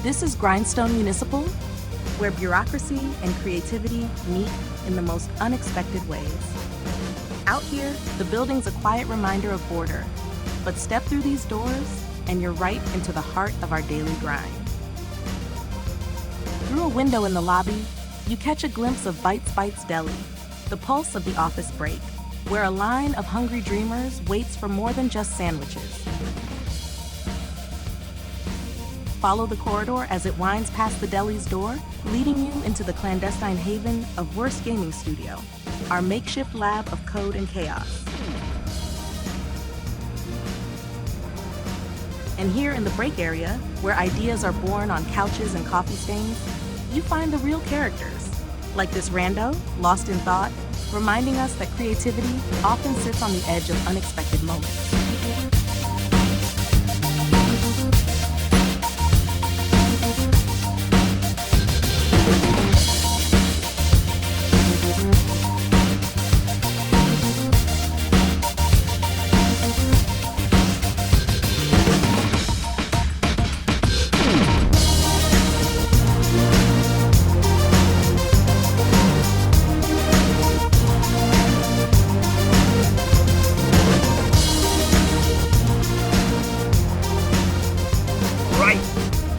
This is Grindstone Municipal, where bureaucracy and creativity meet in the most unexpected ways. Out here, the building's a quiet reminder of order, but step through these doors and you're right into the heart of our daily grind. Through a window in the lobby, you catch a glimpse of Bytes Bites Deli, the pulse of the office break, where a line of hungry dreamers waits for more than just sandwiches. Follow the corridor as it winds past the deli's door, leading you into the clandestine haven of Wurst Gaming Studio, our makeshift lab of code and chaos. And here in the break area, where ideas are born on couches and coffee stains, you find the real characters, like this rando, lost in thought, reminding us that creativity often sits on the edge of unexpected moments.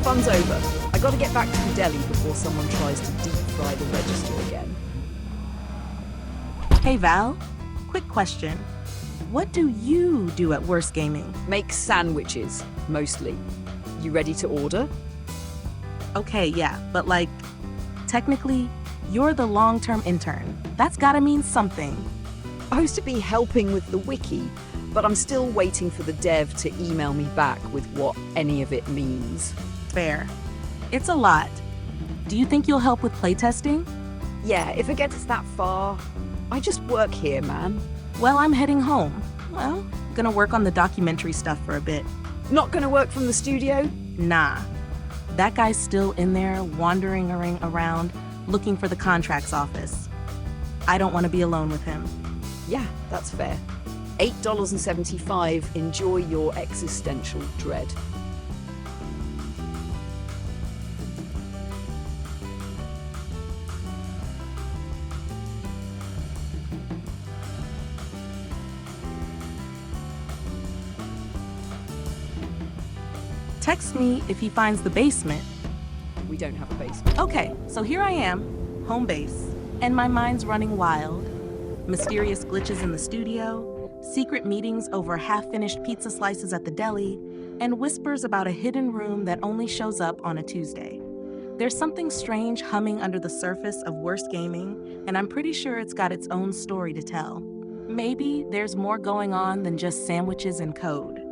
Fun's over. I gotta get back to the deli before someone tries to deep fry the register again. Hey Val, quick question. What do you do at Wurst Gaming? Make sandwiches, mostly. You ready to order? Okay, yeah, but technically, you're the long-term intern. That's gotta mean something. I used to be helping with the wiki, but I'm still waiting for the dev to email me back with what any of it means. Fair. It's a lot. Do you think you'll help with playtesting? Yeah, if it gets that far, I just work here, man. Well, I'm heading home. Well, gonna work on the documentary stuff for a bit. Not gonna work from the studio? Nah. That guy's still in there, wandering around, looking for the contracts office. I don't want to be alone with him. Yeah, that's fair. $8.75, enjoy your existential dread. Text me if he finds the basement. We don't have a basement. Okay, so here I am, home base, and my mind's running wild. Mysterious glitches in the studio, secret meetings over half-finished pizza slices at the deli, and whispers about a hidden room that only shows up on a Tuesday. There's something strange humming under the surface of Wurst Gaming, and I'm pretty sure it's got its own story to tell. Maybe there's more going on than just sandwiches and code.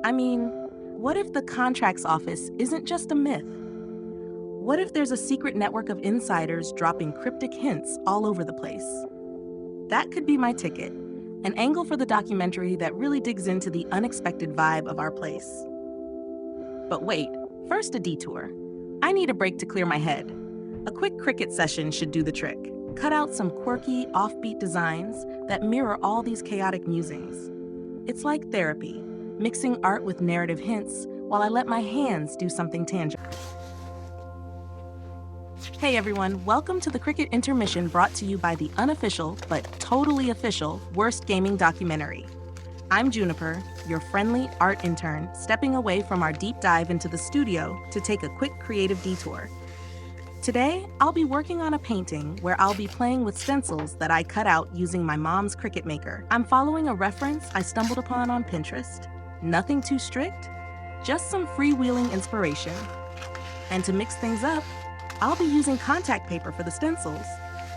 I mean, what if the contracts office isn't just a myth? What if there's a secret network of insiders dropping cryptic hints all over the place? That could be my ticket, an angle for the documentary that really digs into the unexpected vibe of our place. But wait, first a detour. I need a break to clear my head. A quick cricket session should do the trick. Cut out some quirky, offbeat designs that mirror all these chaotic musings. It's like therapy, mixing art with narrative hints while I let my hands do something tangible. Hey everyone, welcome to the Cricket Intermission brought to you by the unofficial, but totally official, Wurst Gaming documentary. I'm Juniper, your friendly art intern, stepping away from our deep dive into the studio to take a quick creative detour. Today, I'll be working on a painting where I'll be playing with stencils that I cut out using my mom's Cricut maker. I'm following a reference I stumbled upon on Pinterest. Nothing too strict, just some freewheeling inspiration. And to mix things up, I'll be using contact paper for the stencils,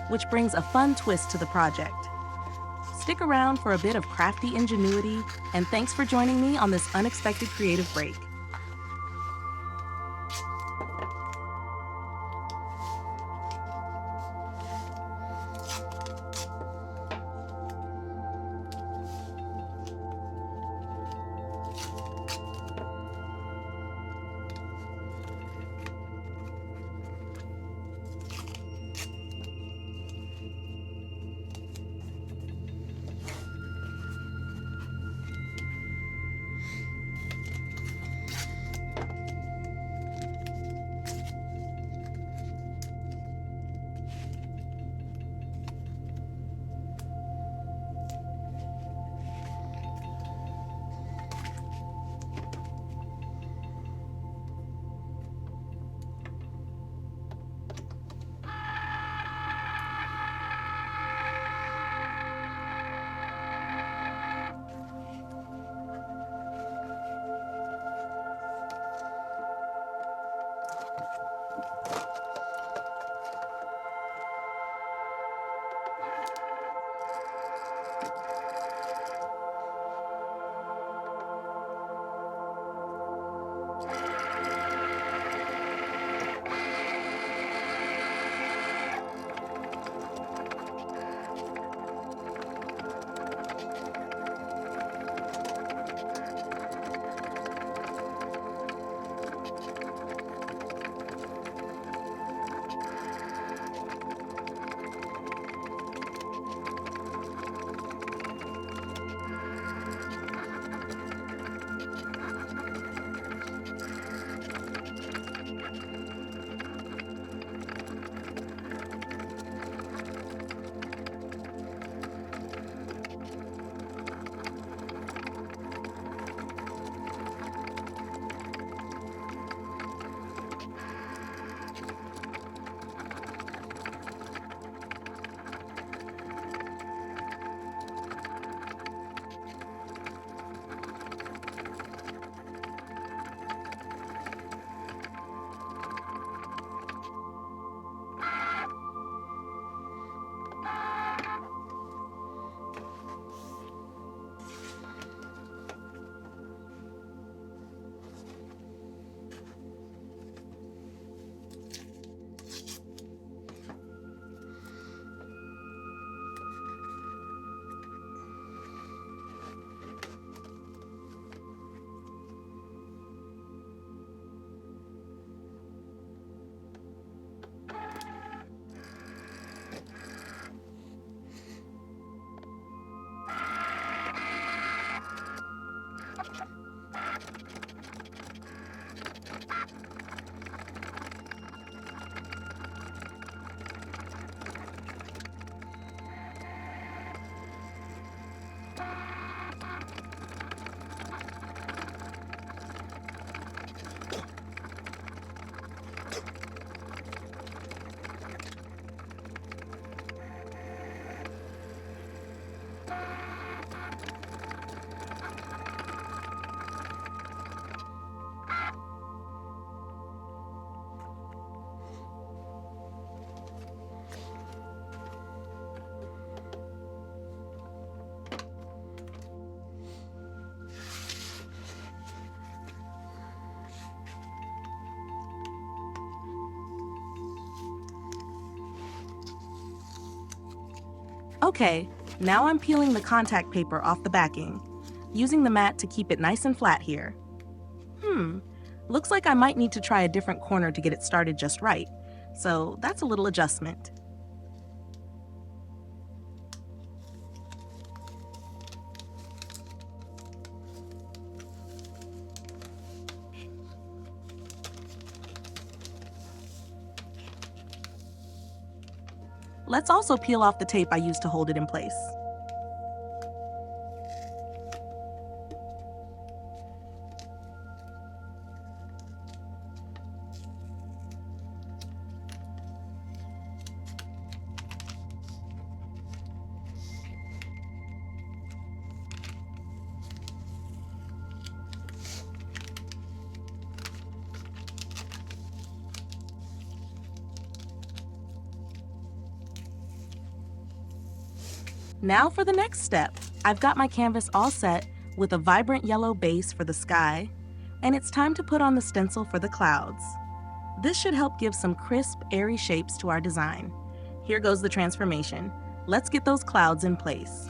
which brings a fun twist to the project. Stick around for a bit of crafty ingenuity, and thanks for joining me on this unexpected creative break. Okay, now I'm peeling the contact paper off the backing, using the mat to keep it nice and flat here. Looks like I might need to try a different corner to get it started just right, so that's a little adjustment. Let's also peel off the tape I used to hold it in place. Now for the next step. I've got my canvas all set with a vibrant yellow base for the sky, and it's time to put on the stencil for the clouds. This should help give some crisp, airy shapes to our design. Here goes the transformation. Let's get those clouds in place.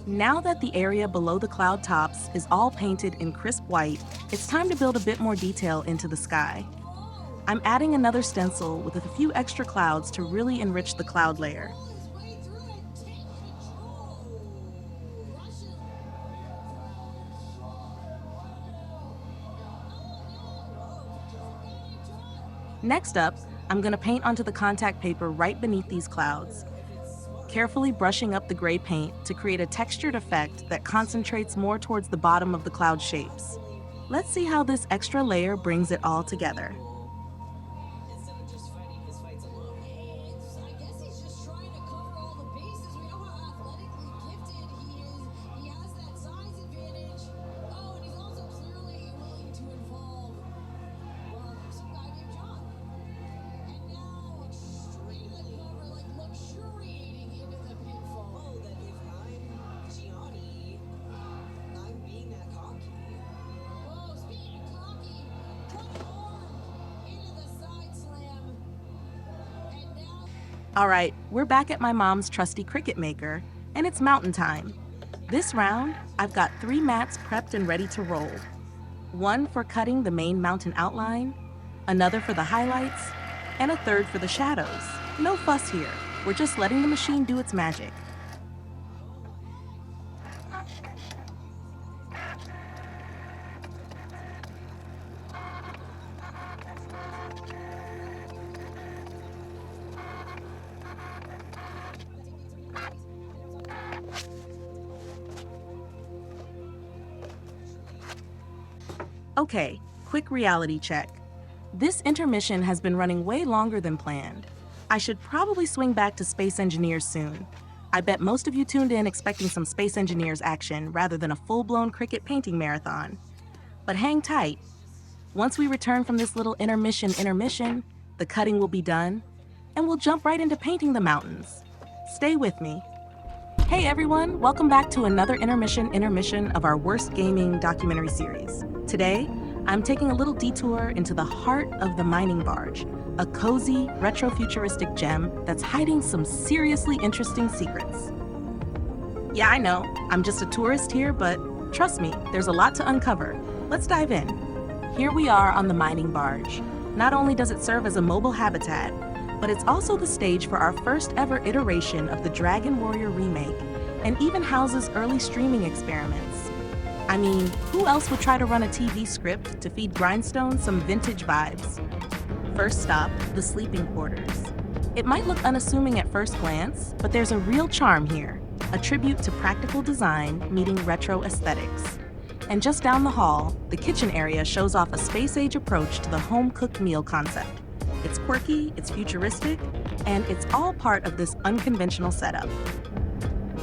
Now that the area below the cloud tops is all painted in crisp white, it's time to build a bit more detail into the sky. I'm adding another stencil with a few extra clouds to really enrich the cloud layer. Next up, I'm gonna paint onto the contact paper right beneath these clouds, carefully brushing up the gray paint to create a textured effect that concentrates more towards the bottom of the cloud shapes. Let's see how this extra layer brings it all together. All right, we're back at my mom's trusty Cricut maker, and it's mountain time. This round, I've got 3 mats prepped and ready to roll. One for cutting the main mountain outline, another for the highlights, and a third for the shadows. No fuss here, we're just letting the machine do its magic. Okay, quick reality check. This intermission has been running way longer than planned. I should probably swing back to Space Engineers soon. I bet most of you tuned in expecting some Space Engineers action rather than a full-blown Cricut painting marathon. But hang tight. Once we return from this little intermission, the cutting will be done, and we'll jump right into painting the mountains. Stay with me. Hey everyone, welcome back to another intermission of our Wurst Gaming documentary series. Today, I'm taking a little detour into the heart of the mining barge, a cozy, retro-futuristic gem that's hiding some seriously interesting secrets. Yeah, I know, I'm just a tourist here, but trust me, there's a lot to uncover. Let's dive in. Here we are on the mining barge. Not only does it serve as a mobile habitat, but it's also the stage for our first ever iteration of the Dragon Warrior remake, and even houses early streaming experiments. I mean, who else would try to run a TV script to feed Grindstone some vintage vibes? First stop, the sleeping quarters. It might look unassuming at first glance, but there's a real charm here, a tribute to practical design meeting retro aesthetics. And just down the hall, the kitchen area shows off a space-age approach to the home-cooked meal concept. It's quirky, it's futuristic, and it's all part of this unconventional setup.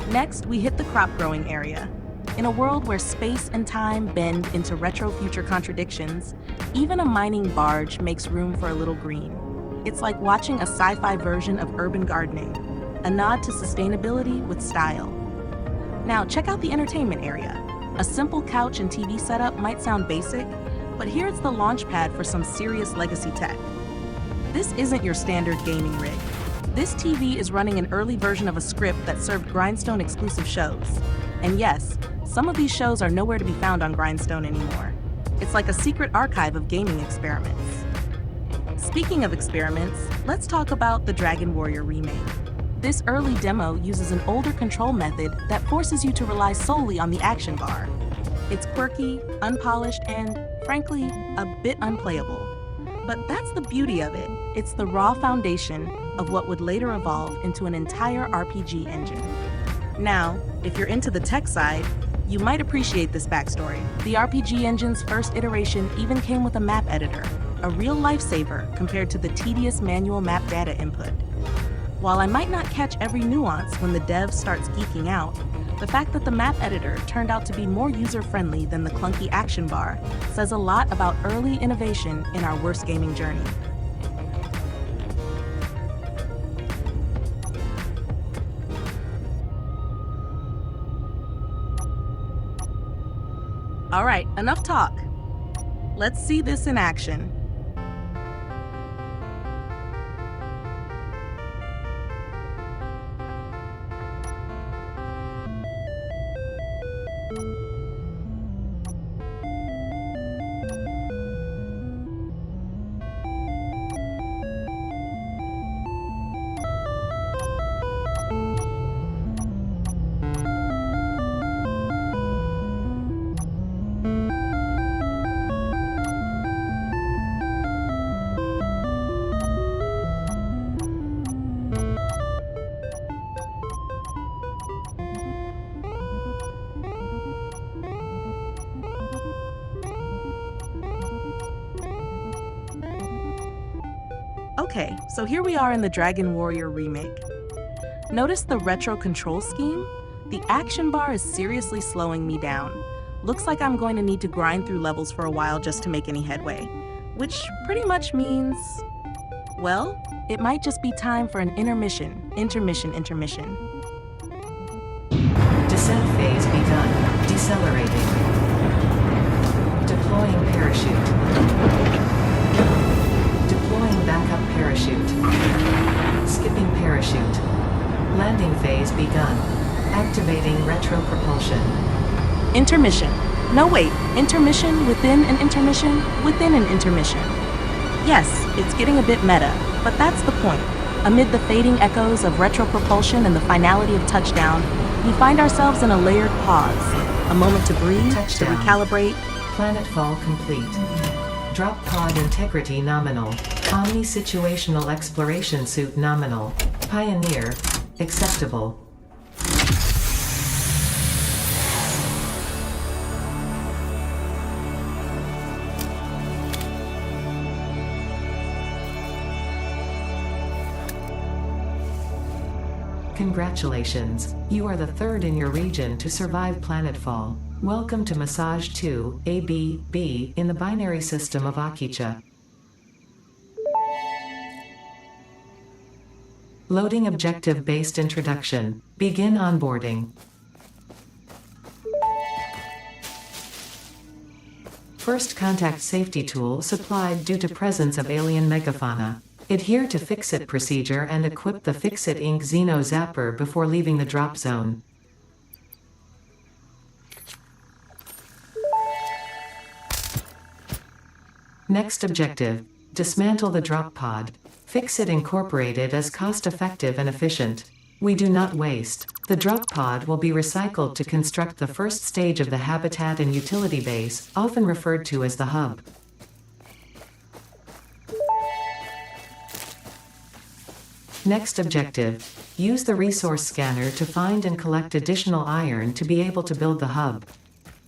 Next, we hit the crop growing area. In a world where space and time bend into retro-future contradictions, even a mining barge makes room for a little green. It's like watching a sci-fi version of urban gardening, a nod to sustainability with style. Now, check out the entertainment area. A simple couch and TV setup might sound basic, but here it's the launch pad for some serious legacy tech. This isn't your standard gaming rig. This TV is running an early version of a script that served Grindstone exclusive shows. And yes, some of these shows are nowhere to be found on Grindstone anymore. It's like a secret archive of gaming experiments. Speaking of experiments, let's talk about the Dragon Warrior remake. This early demo uses an older control method that forces you to rely solely on the action bar. It's quirky, unpolished, and, frankly, a bit unplayable. But that's the beauty of it. It's the raw foundation of what would later evolve into an entire RPG engine. Now, if you're into the tech side, you might appreciate this backstory. The RPG engine's first iteration even came with a map editor, a real lifesaver compared to the tedious manual map data input. While I might not catch every nuance when the dev starts geeking out, the fact that the map editor turned out to be more user-friendly than the clunky action bar says a lot about early innovation in our Wurst gaming journey. All right, enough talk. Let's see this in action. Okay, so here we are in the Dragon Warrior remake. Notice the retro control scheme? The action bar is seriously slowing me down. Looks like I'm going to need to grind through levels for a while just to make any headway. Which pretty much means, well, it might just be time for an intermission. Intermission. Descent phase begun. Decelerating. Deploying parachute. Deploying backup parachute. Skipping parachute. Landing phase begun. Activating retro propulsion. Intermission. No wait, intermission within an intermission within an intermission. Yes, it's getting a bit meta, but that's the point. Amid the fading echoes of retro propulsion and the finality of touchdown, we find ourselves in a layered pause. A moment to breathe, Touchdown. to recalibrate. Planetfall complete. Drop pod integrity nominal. Omni situational exploration suit nominal. Pioneer. Acceptable. Congratulations, you are the third in your region to survive planetfall. Welcome to Massage 2, A-B-B, in the binary system of Akicha. Loading objective-based introduction. Begin onboarding. First contact safety tool supplied due to presence of alien megafauna. Adhere to Fix-It procedure and equip the Fix-It Inc. Xeno Zapper before leaving the drop zone. Next objective. Dismantle the drop pod. Fix-It incorporated as cost-effective and efficient. We do not waste. The drop pod will be recycled to construct the first stage of the habitat and utility base, often referred to as the hub. Next objective. Use the resource scanner to find and collect additional iron to be able to build the hub.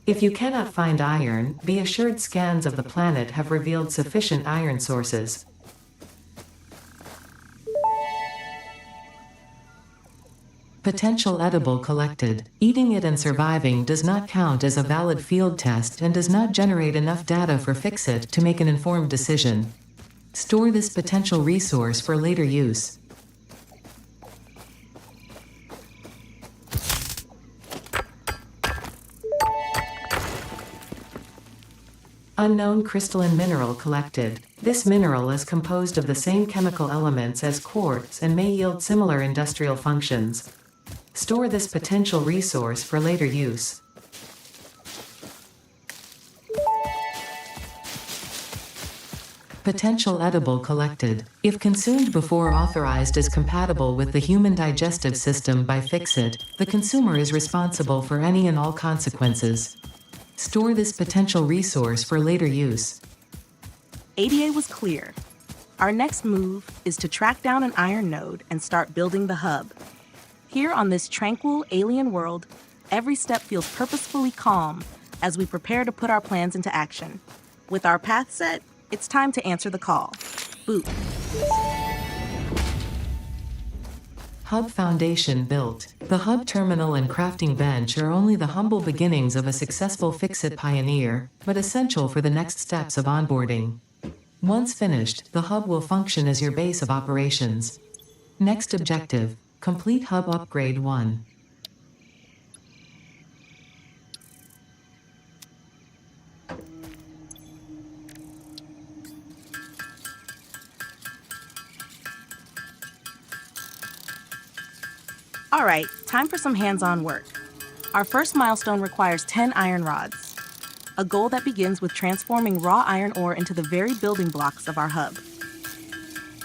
If you cannot find iron, be assured scans of the planet have revealed sufficient iron sources. Potential edible collected. Eating it and surviving does not count as a valid field test and does not generate enough data for Fix-It to make an informed decision. Store this potential resource for later use. Unknown crystalline mineral collected. This mineral is composed of the same chemical elements as quartz and may yield similar industrial functions. Store this potential resource for later use. Potential edible collected. If consumed before authorized as compatible with the human digestive system by Fix-It, the consumer is responsible for any and all consequences. Store this potential resource for later use. ADA was clear. Our next move is to track down an iron node and start building the hub. Here on this tranquil alien world, every step feels purposefully calm as we prepare to put our plans into action. With our path set, it's time to answer the call. Boot. Hub foundation built. The hub terminal and crafting bench are only the humble beginnings of a successful Fix-It pioneer, but essential for the next steps of onboarding. Once finished, the hub will function as your base of operations. Next objective. Complete Hub Upgrade 1. All right, time for some hands-on work. Our first milestone requires 10 iron rods, a goal that begins with transforming raw iron ore into the very building blocks of our hub.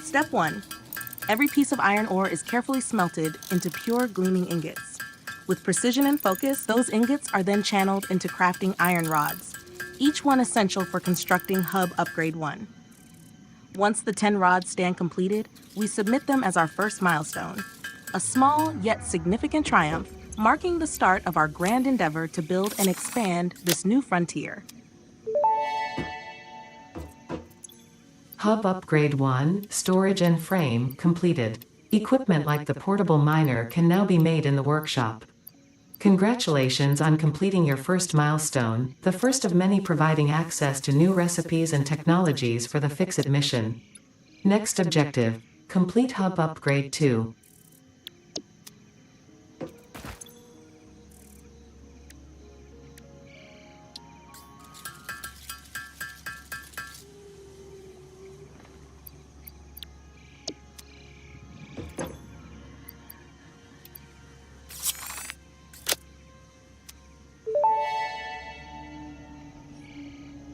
Step 1. Every piece of iron ore is carefully smelted into pure gleaming ingots. With precision and focus, those ingots are then channeled into crafting iron rods, each one essential for constructing Hub Upgrade 1. Once the 10 rods stand completed, we submit them as our first milestone. A small yet significant triumph, marking the start of our grand endeavor to build and expand this new frontier. Hub Upgrade 1, Storage and Frame, completed. Equipment like the portable miner can now be made in the workshop. Congratulations on completing your first milestone, the first of many providing access to new recipes and technologies for the Fix-It mission. Next objective, complete Hub Upgrade 2.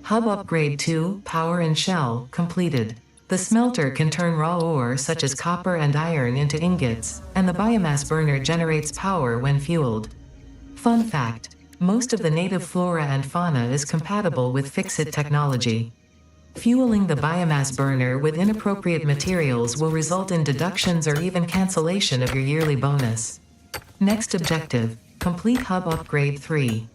Hub Upgrade 2, Power and Shell, completed. The smelter can turn raw ore such as copper and iron into ingots, and the biomass burner generates power when fueled. Fun fact, most of the native flora and fauna is compatible with Fix-It technology. Fueling the biomass burner with inappropriate materials will result in deductions or even cancellation of your yearly bonus. Next objective, complete Hub Upgrade 3.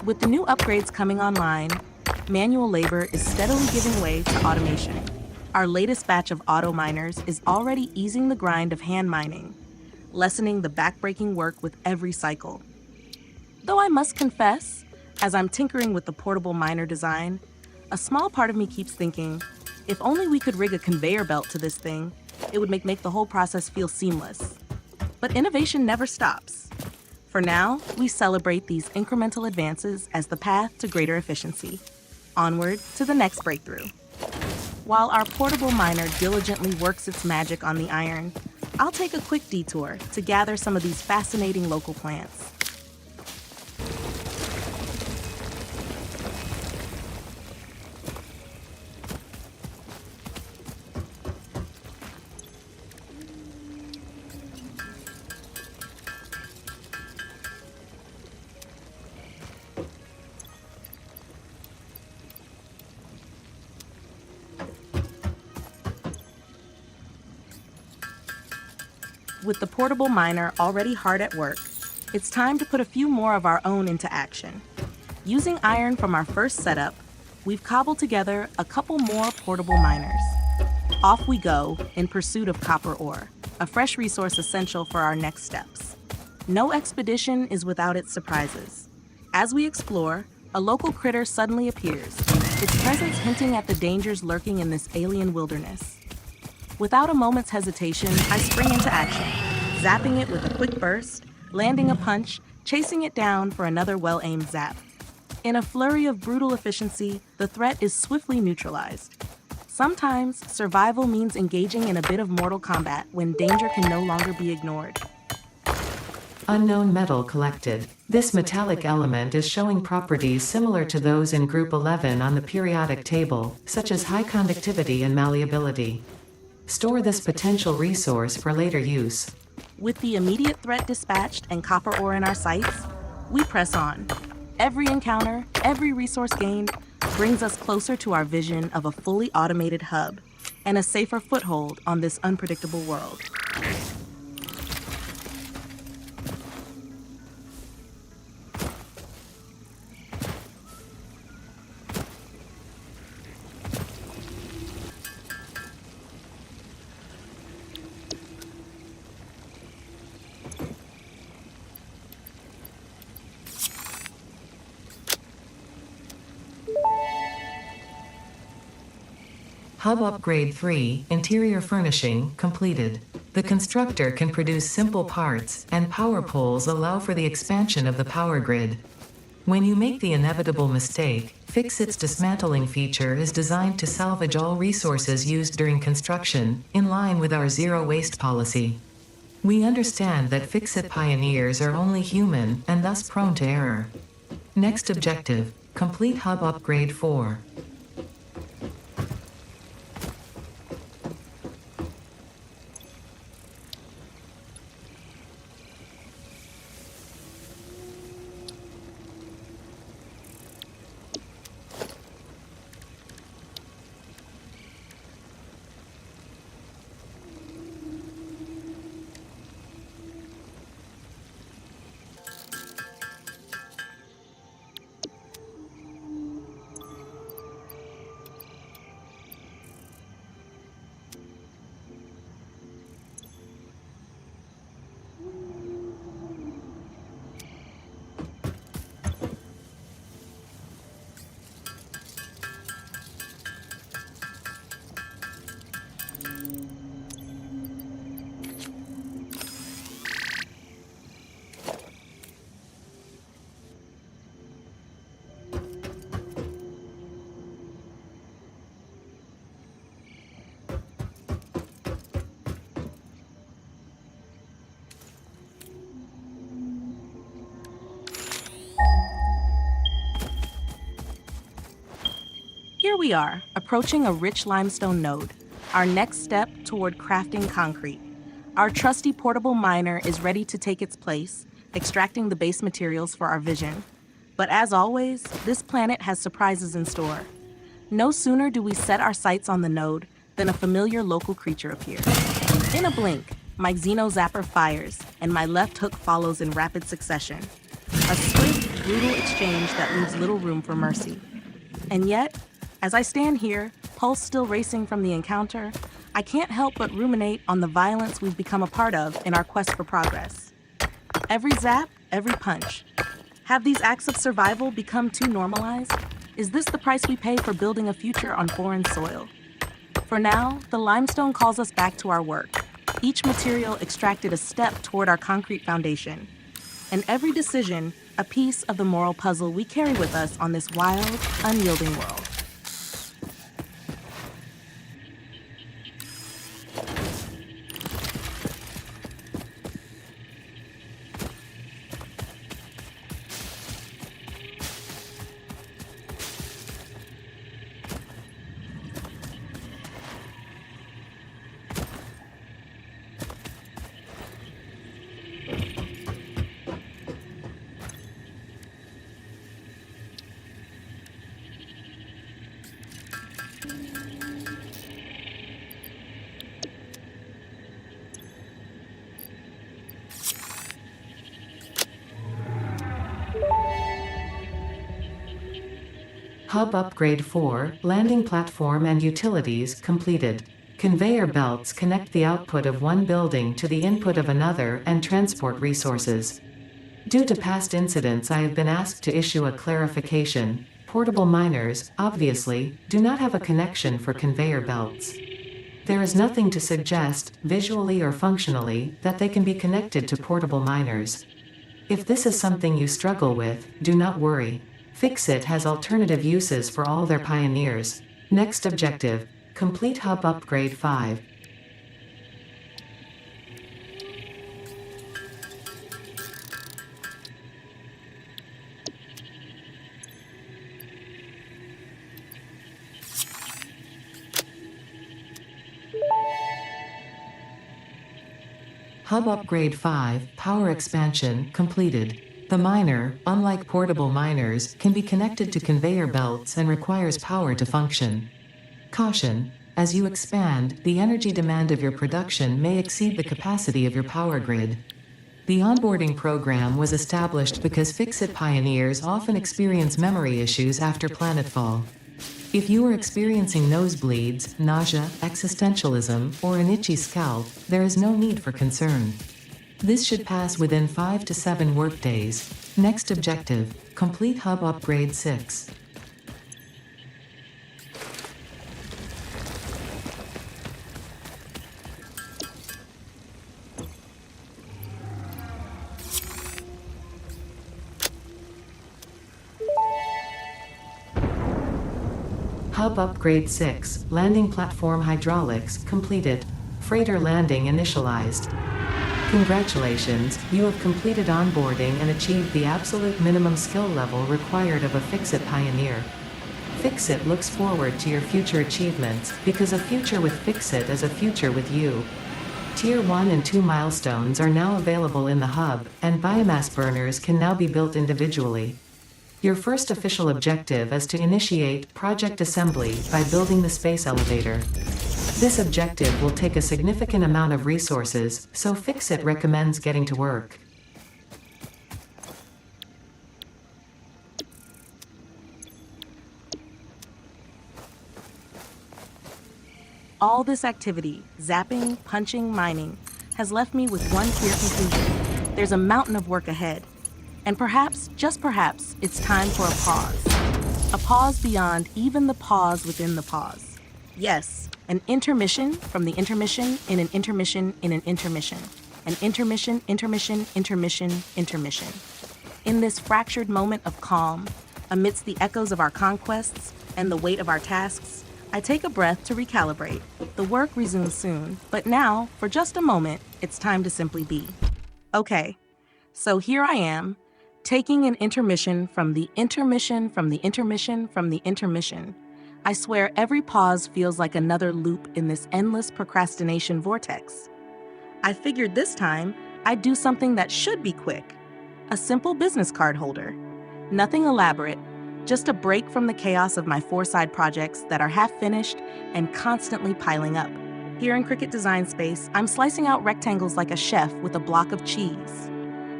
With the new upgrades coming online, manual labor is steadily giving way to automation. Our latest batch of auto miners is already easing the grind of hand mining, lessening the backbreaking work with every cycle. Though I must confess, as I'm tinkering with the portable miner design, a small part of me keeps thinking, if only we could rig a conveyor belt to this thing, it would make the whole process feel seamless. But innovation never stops. For now, we celebrate these incremental advances as the path to greater efficiency. Onward to the next breakthrough. While our portable miner diligently works its magic on the iron, I'll take a quick detour to gather some of these fascinating local plants. With the portable miner already hard at work, it's time to put a few more of our own into action. Using iron from our first setup, we've cobbled together a couple more portable miners. Off we go in pursuit of copper ore, a fresh resource essential for our next steps. No expedition is without its surprises. As we explore, a local critter suddenly appears, its presence hinting at the dangers lurking in this alien wilderness. Without a moment's hesitation, I spring into action, zapping it with a quick burst, landing a punch, chasing it down for another well-aimed zap. In a flurry of brutal efficiency, the threat is swiftly neutralized. Sometimes, survival means engaging in a bit of Mortal Kombat when danger can no longer be ignored. Unknown metal collected. This metallic element is showing properties similar to those in Group 11 on the periodic table, such as high conductivity and malleability. Store this potential resource for later use. With the immediate threat dispatched and copper ore in our sights, we press on. Every encounter, every resource gained, brings us closer to our vision of a fully automated hub and a safer foothold on this unpredictable world. Hub Upgrade 3, Interior Furnishing, completed. The constructor can produce simple parts, and power poles allow for the expansion of the power grid. When you make the inevitable mistake, Fix-It's dismantling feature is designed to salvage all resources used during construction, in line with our zero-waste policy. We understand that Fix-It pioneers are only human, and thus prone to error. Next objective, complete Hub Upgrade 4. we are, approaching a rich limestone node, our next step toward crafting concrete. Our trusty portable miner is ready to take its place, extracting the base materials for our vision. But as always, this planet has surprises in store. No sooner do we set our sights on the node than a familiar local creature appears. In a blink, my Xeno Zapper fires, and my left hook follows in rapid succession. A swift, brutal exchange that leaves little room for mercy. And yet, as I stand here, pulse still racing from the encounter, I can't help but ruminate on the violence we've become a part of in our quest for progress. Every zap, every punch. Have these acts of survival become too normalized? Is this the price we pay for building a future on foreign soil? For now, the limestone calls us back to our work. Each material extracted a step toward our concrete foundation. And every decision, a piece of the moral puzzle we carry with us on this wild, unyielding world. Hub Upgrade 4, Landing Platform and Utilities, completed. Conveyor belts connect the output of one building to the input of another and transport resources. Due to past incidents, I have been asked to issue a clarification. Portable miners, obviously, do not have a connection for conveyor belts. There is nothing to suggest, visually or functionally, that they can be connected to portable miners. If this is something you struggle with, do not worry. Fixit has alternative uses for all their pioneers. Next objective, complete Hub Upgrade 5. Hub Upgrade 5, Power Expansion, completed. The miner, unlike portable miners, can be connected to conveyor belts and requires power to function. Caution: as you expand, the energy demand of your production may exceed the capacity of your power grid. The onboarding program was established because Fixit pioneers often experience memory issues after planetfall. If you are experiencing nosebleeds, nausea, existentialism, or an itchy scalp, there is no need for concern. This should pass within 5 to 7 workdays. Next objective, complete Hub Upgrade 6. Hub Upgrade 6, Landing Platform Hydraulics, completed. Freighter landing initialized. Congratulations, you have completed onboarding and achieved the absolute minimum skill level required of a Fixit pioneer. Fixit looks forward to your future achievements, because a future with Fixit is a future with you. Tier 1 and 2 milestones are now available in the hub, and biomass burners can now be built individually. Your first official objective is to initiate project assembly by building the space elevator. This objective will take a significant amount of resources, so Fixit recommends getting to work. All this activity, zapping, punching, mining, has left me with one clear conclusion. There's a mountain of work ahead. And perhaps, just perhaps, it's time for a pause. A pause beyond even the pause within the pause. Yes. An intermission from the intermission in an intermission in an intermission. An intermission, intermission, intermission, intermission. In this fractured moment of calm, amidst the echoes of our conquests and the weight of our tasks, I take a breath to recalibrate. The work resumes soon, but now, for just a moment, it's time to simply be. Okay, so here I am, taking an intermission from the intermission from the intermission from the intermission. I swear every pause feels like another loop in this endless procrastination vortex. I figured this time I'd do something that should be quick. A simple business card holder. Nothing elaborate, just a break from the chaos of my four-side projects that are half finished and constantly piling up. Here in Cricut Design Space, I'm slicing out rectangles like a chef with a block of cheese.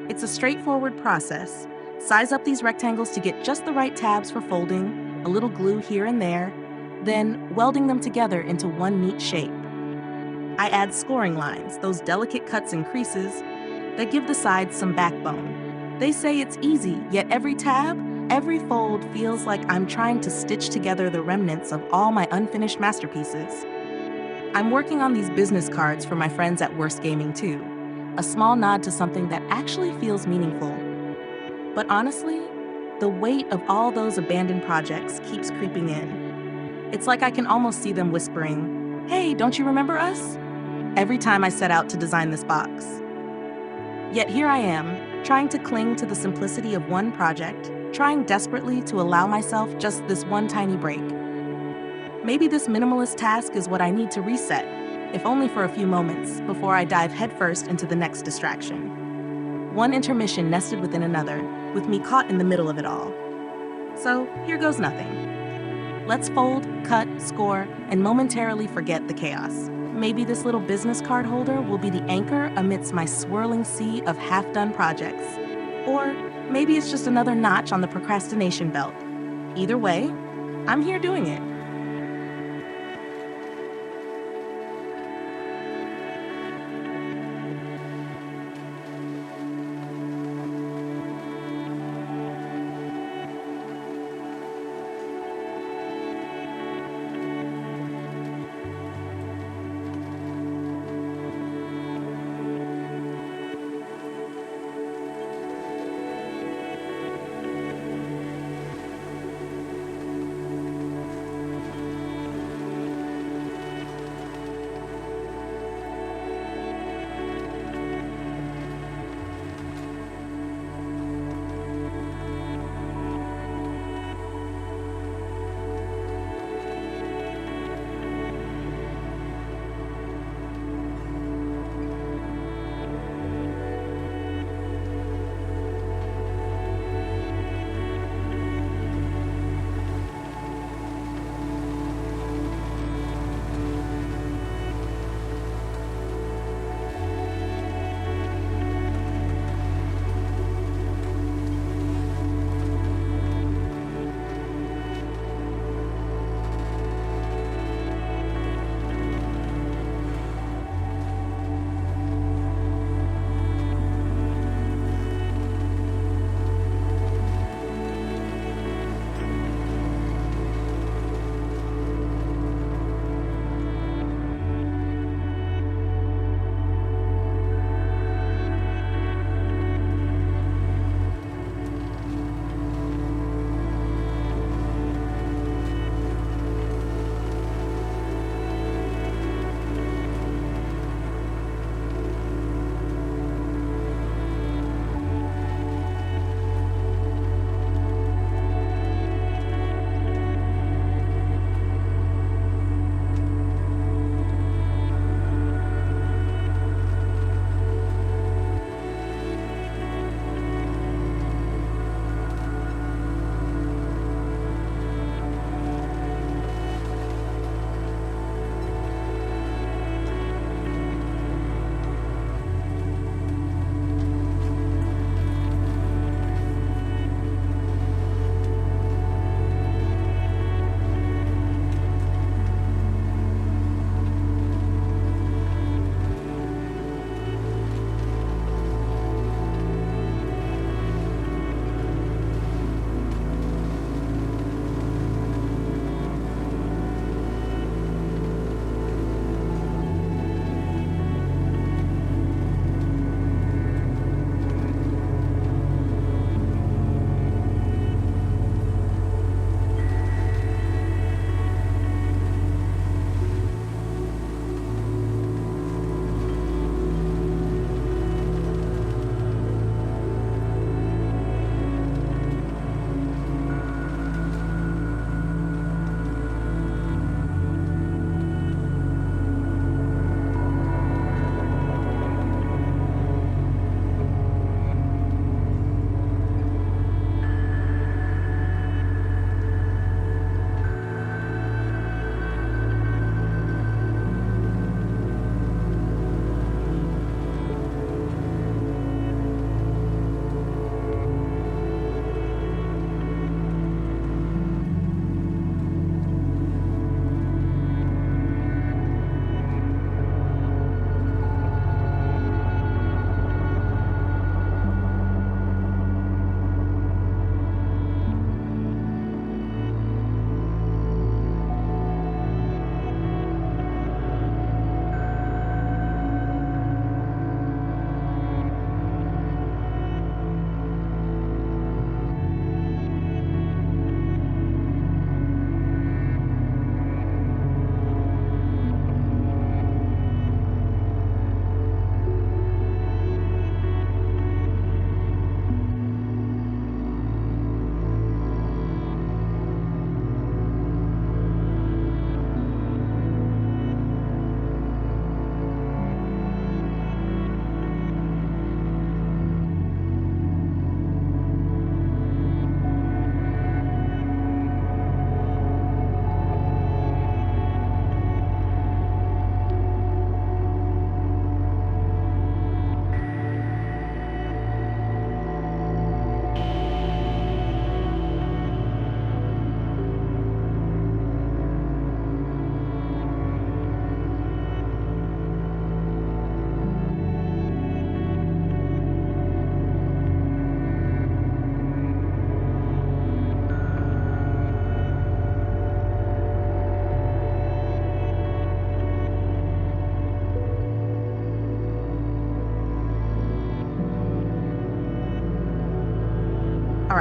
It's a straightforward process. Size up these rectangles to get just the right tabs for folding, a little glue here and there, then welding them together into one neat shape. I add scoring lines, those delicate cuts and creases that give the sides some backbone. They say it's easy, yet every tab, every fold feels like I'm trying to stitch together the remnants of all my unfinished masterpieces. I'm working on these business cards for my friends at Wurst Gaming too, a small nod to something that actually feels meaningful. But honestly, the weight of all those abandoned projects keeps creeping in. It's like I can almost see them whispering, "Hey, don't you remember us?" every time I set out to design this box. Yet here I am, trying to cling to the simplicity of one project, trying desperately to allow myself just this one tiny break. Maybe this minimalist task is what I need to reset, if only for a few moments, before I dive headfirst into the next distraction. One intermission nested within another, with me caught in the middle of it all. So here goes nothing. Let's fold, cut, score, and momentarily forget the chaos. Maybe this little business card holder will be the anchor amidst my swirling sea of half-done projects. Or maybe it's just another notch on the procrastination belt. Either way, I'm here doing it.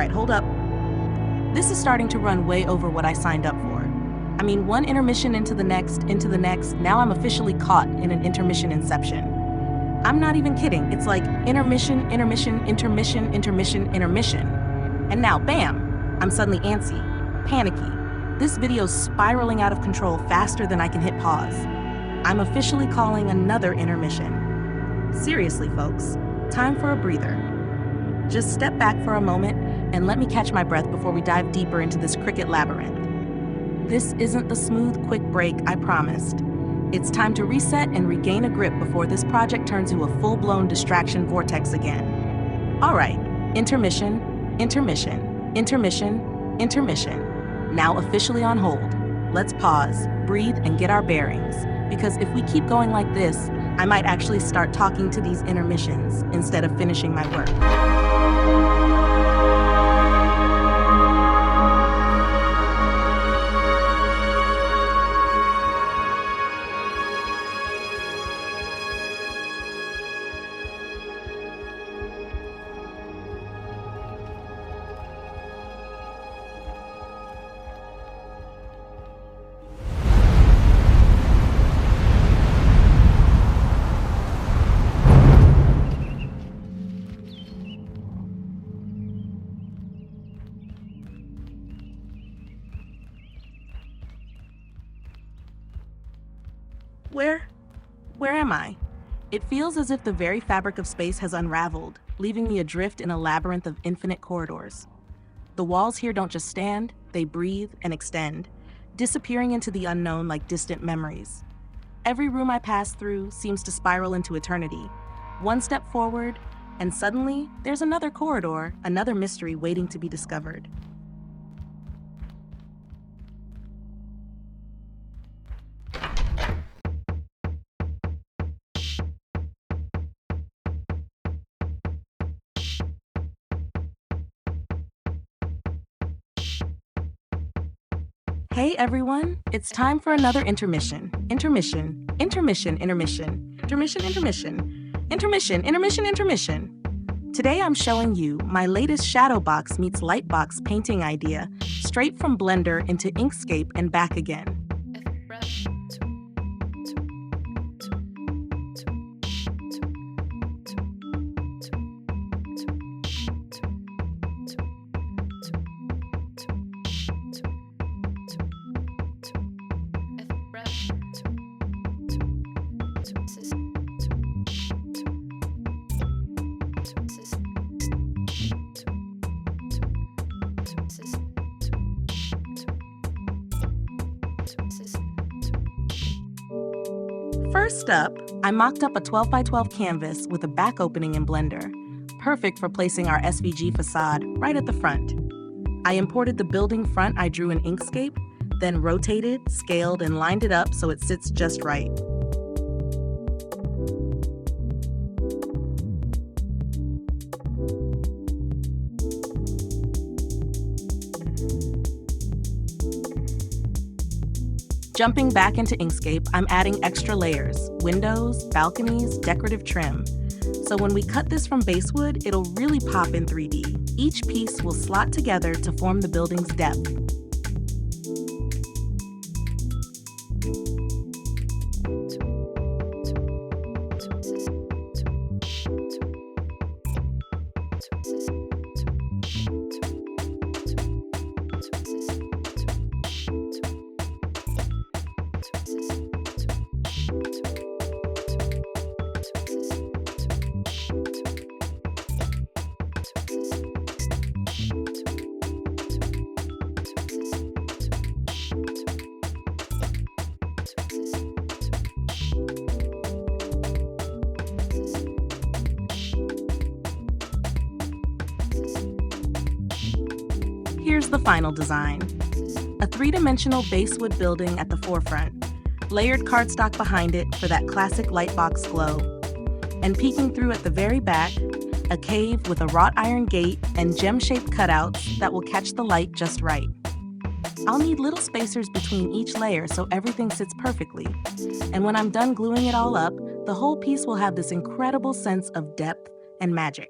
right, hold up. This is starting to run way over what I signed up for. I mean, one intermission into the next, now I'm officially caught in an intermission inception. I'm not even kidding. It's like intermission, intermission, intermission, intermission, intermission. And now, bam, I'm suddenly antsy, panicky. This video's spiraling out of control faster than I can hit pause. I'm officially calling another intermission. Seriously, folks, time for a breather. Just step back for a moment and let me catch my breath before we dive deeper into this cricket labyrinth. This isn't the smooth, quick break I promised. It's time to reset and regain a grip before this project turns into a full-blown distraction vortex again. All right, intermission, intermission, intermission, intermission. Now officially on hold. Let's pause, breathe, and get our bearings. Because if we keep going like this, I might actually start talking to these intermissions instead of finishing my work. Where am I? It feels as if the very fabric of space has unraveled, leaving me adrift in a labyrinth of infinite corridors. The walls here don't just stand, they breathe and extend, disappearing into the unknown like distant memories. Every room I pass through seems to spiral into eternity. One step forward, and suddenly there's another corridor, another mystery waiting to be discovered. Hey everyone, it's time for another intermission. Intermission, intermission, intermission, intermission, intermission, intermission, intermission, intermission. Today I'm showing you my latest shadow box meets lightbox painting idea, straight from Blender into Inkscape and back again. First up, I mocked up a 12 by 12 canvas with a back opening in Blender, perfect for placing our SVG facade right at the front. I imported the building front I drew in Inkscape, then rotated, scaled, and lined it up so it sits just right. Jumping back into Inkscape, I'm adding extra layers, windows, balconies, decorative trim. So when we cut this from basewood, it'll really pop in 3D. Each piece will slot together to form the building's depth. Here's the final design. A three-dimensional basewood building at the forefront, layered cardstock behind it for that classic lightbox glow, and peeking through at the very back, a cave with a wrought iron gate and gem-shaped cutouts that will catch the light just right. I'll need little spacers between each layer so everything sits perfectly, and when I'm done gluing it all up, the whole piece will have this incredible sense of depth and magic.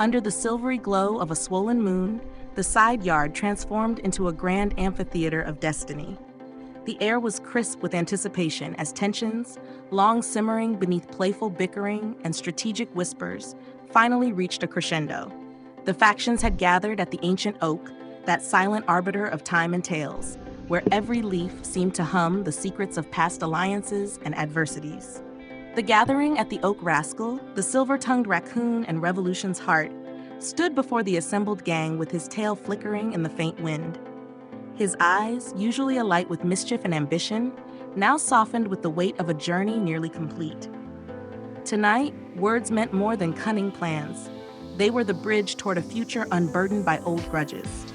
Under the silvery glow of a swollen moon, the side yard transformed into a grand amphitheater of destiny. The air was crisp with anticipation as tensions, long simmering beneath playful bickering and strategic whispers, finally reached a crescendo. The factions had gathered at the ancient oak, that silent arbiter of time and tales, where every leaf seemed to hum the secrets of past alliances and adversities. The gathering at the Oak Rascal, the silver-tongued raccoon and Revolution's heart, stood before the assembled gang with his tail flickering in the faint wind. His eyes, usually alight with mischief and ambition, now softened with the weight of a journey nearly complete. Tonight, words meant more than cunning plans. They were the bridge toward a future unburdened by old grudges.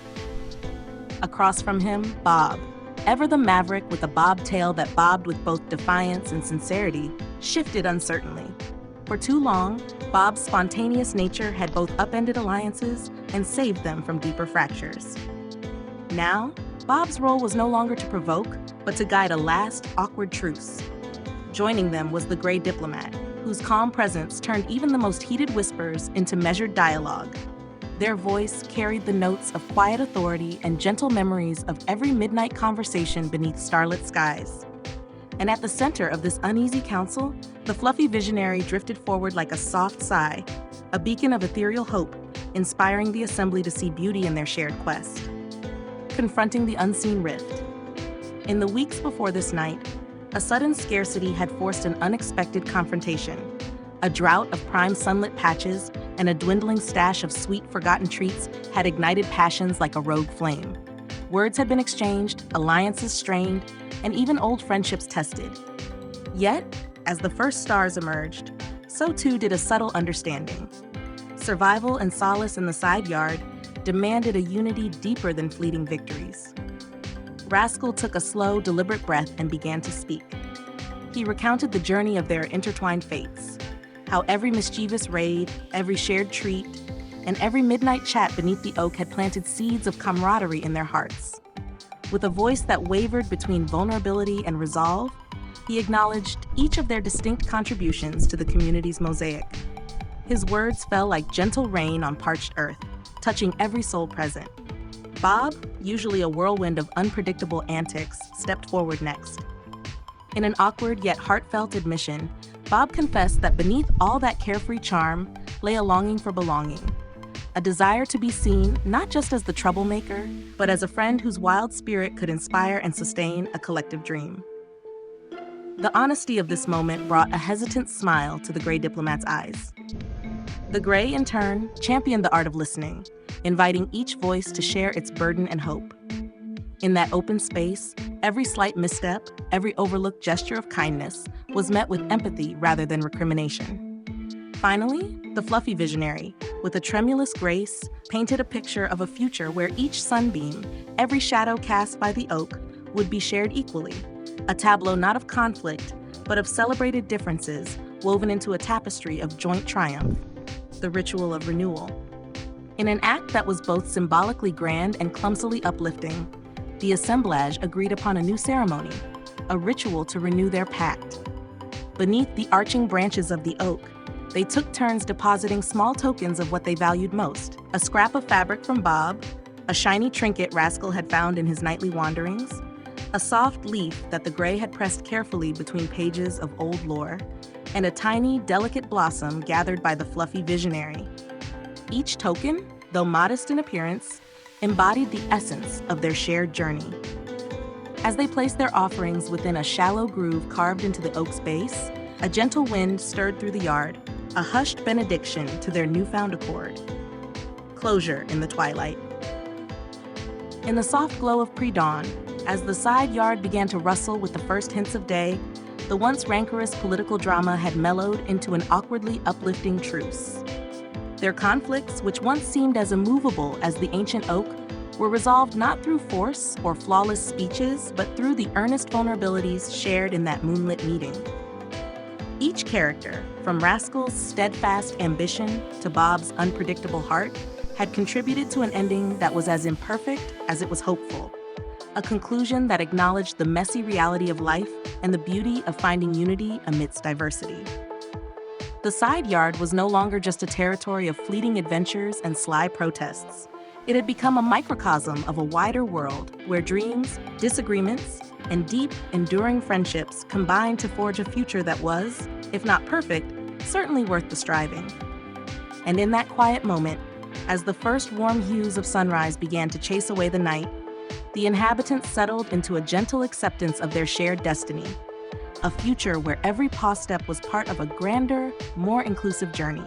Across from him, Bob, ever the maverick with a bobtail that bobbed with both defiance and sincerity, shifted uncertainly. For too long, Bob's spontaneous nature had both upended alliances and saved them from deeper fractures. Now, Bob's role was no longer to provoke, but to guide a last, awkward truce. Joining them was the gray diplomat, whose calm presence turned even the most heated whispers into measured dialogue. Their voice carried the notes of quiet authority and gentle memories of every midnight conversation beneath starlit skies. And at the center of this uneasy council, the fluffy visionary drifted forward like a soft sigh, a beacon of ethereal hope, inspiring the assembly to see beauty in their shared quest. Confronting the unseen rift. In the weeks before this night, a sudden scarcity had forced an unexpected confrontation. A drought of prime sunlit patches and a dwindling stash of sweet forgotten treats had ignited passions like a rogue flame. Words had been exchanged, alliances strained, and even old friendships tested. Yet, as the first stars emerged, so too did a subtle understanding. Survival and solace in the side yard demanded a unity deeper than fleeting victories. Rascal took a slow, deliberate breath and began to speak. He recounted the journey of their intertwined fates, how every mischievous raid, every shared treat, and every midnight chat beneath the oak had planted seeds of camaraderie in their hearts. With a voice that wavered between vulnerability and resolve, he acknowledged each of their distinct contributions to the community's mosaic. His words fell like gentle rain on parched earth, touching every soul present. Bob, usually a whirlwind of unpredictable antics, stepped forward next. In an awkward yet heartfelt admission, Bob confessed that beneath all that carefree charm lay a longing for belonging, a desire to be seen not just as the troublemaker, but as a friend whose wild spirit could inspire and sustain a collective dream. The honesty of this moment brought a hesitant smile to the gray diplomat's eyes. The gray, in turn, championed the art of listening, inviting each voice to share its burden and hope. In that open space, every slight misstep, every overlooked gesture of kindness was met with empathy rather than recrimination. Finally, the fluffy visionary, with a tremulous grace, painted a picture of a future where each sunbeam, every shadow cast by the oak, would be shared equally, a tableau not of conflict, but of celebrated differences woven into a tapestry of joint triumph, the ritual of renewal. In an act that was both symbolically grand and clumsily uplifting, the assemblage agreed upon a new ceremony, a ritual to renew their pact. Beneath the arching branches of the oak, they took turns depositing small tokens of what they valued most: a scrap of fabric from Bob, a shiny trinket Rascal had found in his nightly wanderings, a soft leaf that the gray had pressed carefully between pages of old lore, and a tiny, delicate blossom gathered by the fluffy visionary. Each token, though modest in appearance, embodied the essence of their shared journey. As they placed their offerings within a shallow groove carved into the oak's base, a gentle wind stirred through the yard, a hushed benediction to their newfound accord. Closure in the twilight. In the soft glow of pre-dawn, as the side yard began to rustle with the first hints of day, the once rancorous political drama had mellowed into an awkwardly uplifting truce. Their conflicts, which once seemed as immovable as the ancient oak, were resolved not through force or flawless speeches, but through the earnest vulnerabilities shared in that moonlit meeting. Each character, from Rascal's steadfast ambition to Bob's unpredictable heart, had contributed to an ending that was as imperfect as it was hopeful, a conclusion that acknowledged the messy reality of life and the beauty of finding unity amidst diversity. The side yard was no longer just a territory of fleeting adventures and sly protests. It had become a microcosm of a wider world where dreams, disagreements, and deep, enduring friendships combined to forge a future that was, if not perfect, certainly worth the striving. And in that quiet moment, as the first warm hues of sunrise began to chase away the night, the inhabitants settled into a gentle acceptance of their shared destiny, a future where every paw step was part of a grander, more inclusive journey.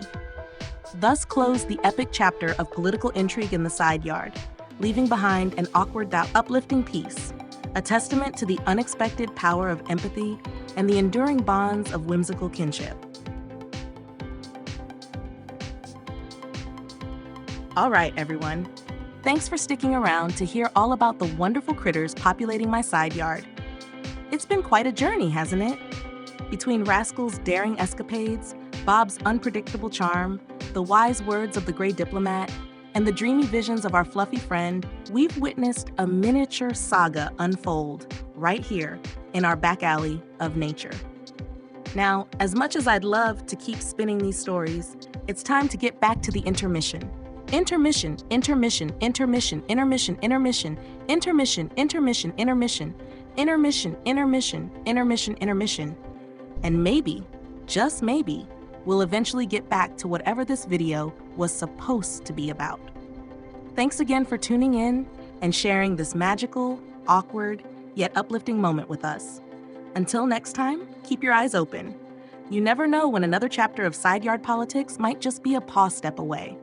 Thus closed the epic chapter of political intrigue in the side yard, leaving behind an awkward thou uplifting peace, a testament to the unexpected power of empathy and the enduring bonds of whimsical kinship. All right, everyone. Thanks for sticking around to hear all about the wonderful critters populating my side yard. It's been quite a journey, hasn't it? Between Rascal's daring escapades, Bob's unpredictable charm, the wise words of the gray diplomat, and the dreamy visions of our fluffy friend, we've witnessed a miniature saga unfold right here in our back alley of nature. Now, as much as I'd love to keep spinning these stories, it's time to get back to the intermission. Intermission, intermission, intermission, intermission, intermission, intermission, intermission, intermission, intermission, intermission, intermission, intermission. And maybe, just maybe, we'll eventually get back to whatever this video was supposed to be about. Thanks again for tuning in and sharing this magical, awkward, yet uplifting moment with us. Until next time, keep your eyes open. You never know when another chapter of side yard politics might just be a paw step away.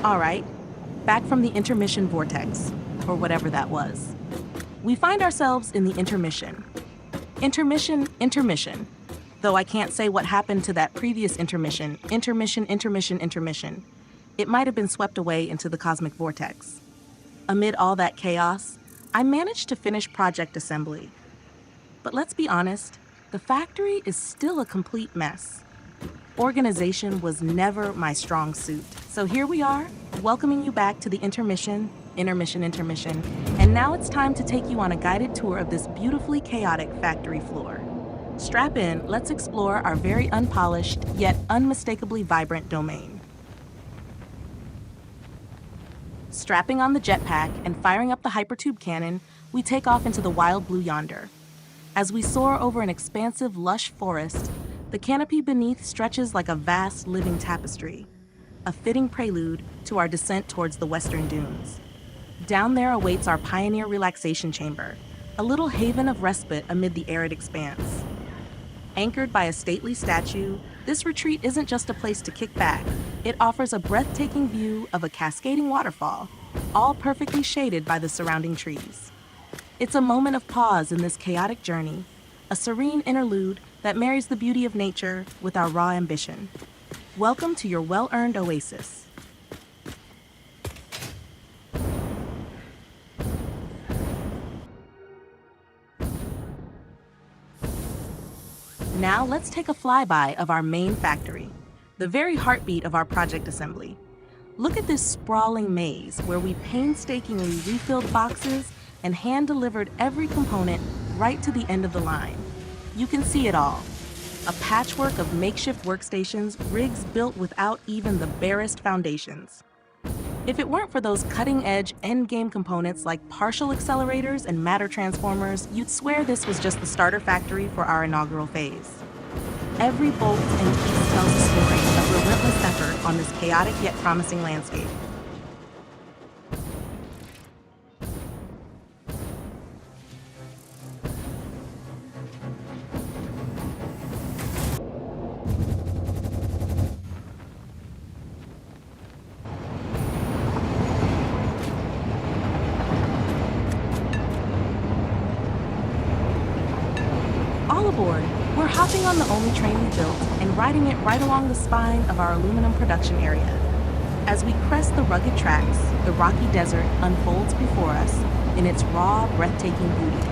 All right, back from the intermission vortex, or whatever that was. We find ourselves in the intermission. Intermission, intermission. Though I can't say what happened to that previous intermission, intermission, intermission, intermission. It might have been swept away into the cosmic vortex. Amid all that chaos, I managed to finish project assembly. But let's be honest, the factory is still a complete mess. Organization was never my strong suit. So here we are, welcoming you back to the intermission, and now it's time to take you on a guided tour of this beautifully chaotic factory floor. Strap in, let's explore our very unpolished, yet unmistakably vibrant domain. Strapping on the jetpack and firing up the hypertube cannon, we take off into the wild blue yonder. As we soar over an expansive, lush forest, the canopy beneath stretches like a vast living tapestry, a fitting prelude to our descent towards the western dunes. Down there awaits our pioneer relaxation chamber, a little haven of respite amid the arid expanse. Anchored by a stately statue, this retreat isn't just a place to kick back. It offers a breathtaking view of a cascading waterfall, all perfectly shaded by the surrounding trees. It's a moment of pause in this chaotic journey, a serene interlude that marries the beauty of nature with our raw ambition. Welcome to your well-earned oasis. Now let's take a flyby of our main factory, the very heartbeat of our project assembly. Look at this sprawling maze where we painstakingly refilled boxes and hand-delivered every component right to the end of the line. You can see it all. A patchwork of makeshift workstations, rigs built without even the barest foundations. If it weren't for those cutting-edge endgame components like partial accelerators and matter transformers, you'd swear this was just the starter factory for our inaugural phase. Every bolt and piece tells a story of relentless effort on this chaotic yet promising landscape. hopping on the only train we built and riding it right along the spine of our aluminum production area. As we crest the rugged tracks, the rocky desert unfolds before us in its raw, breathtaking beauty,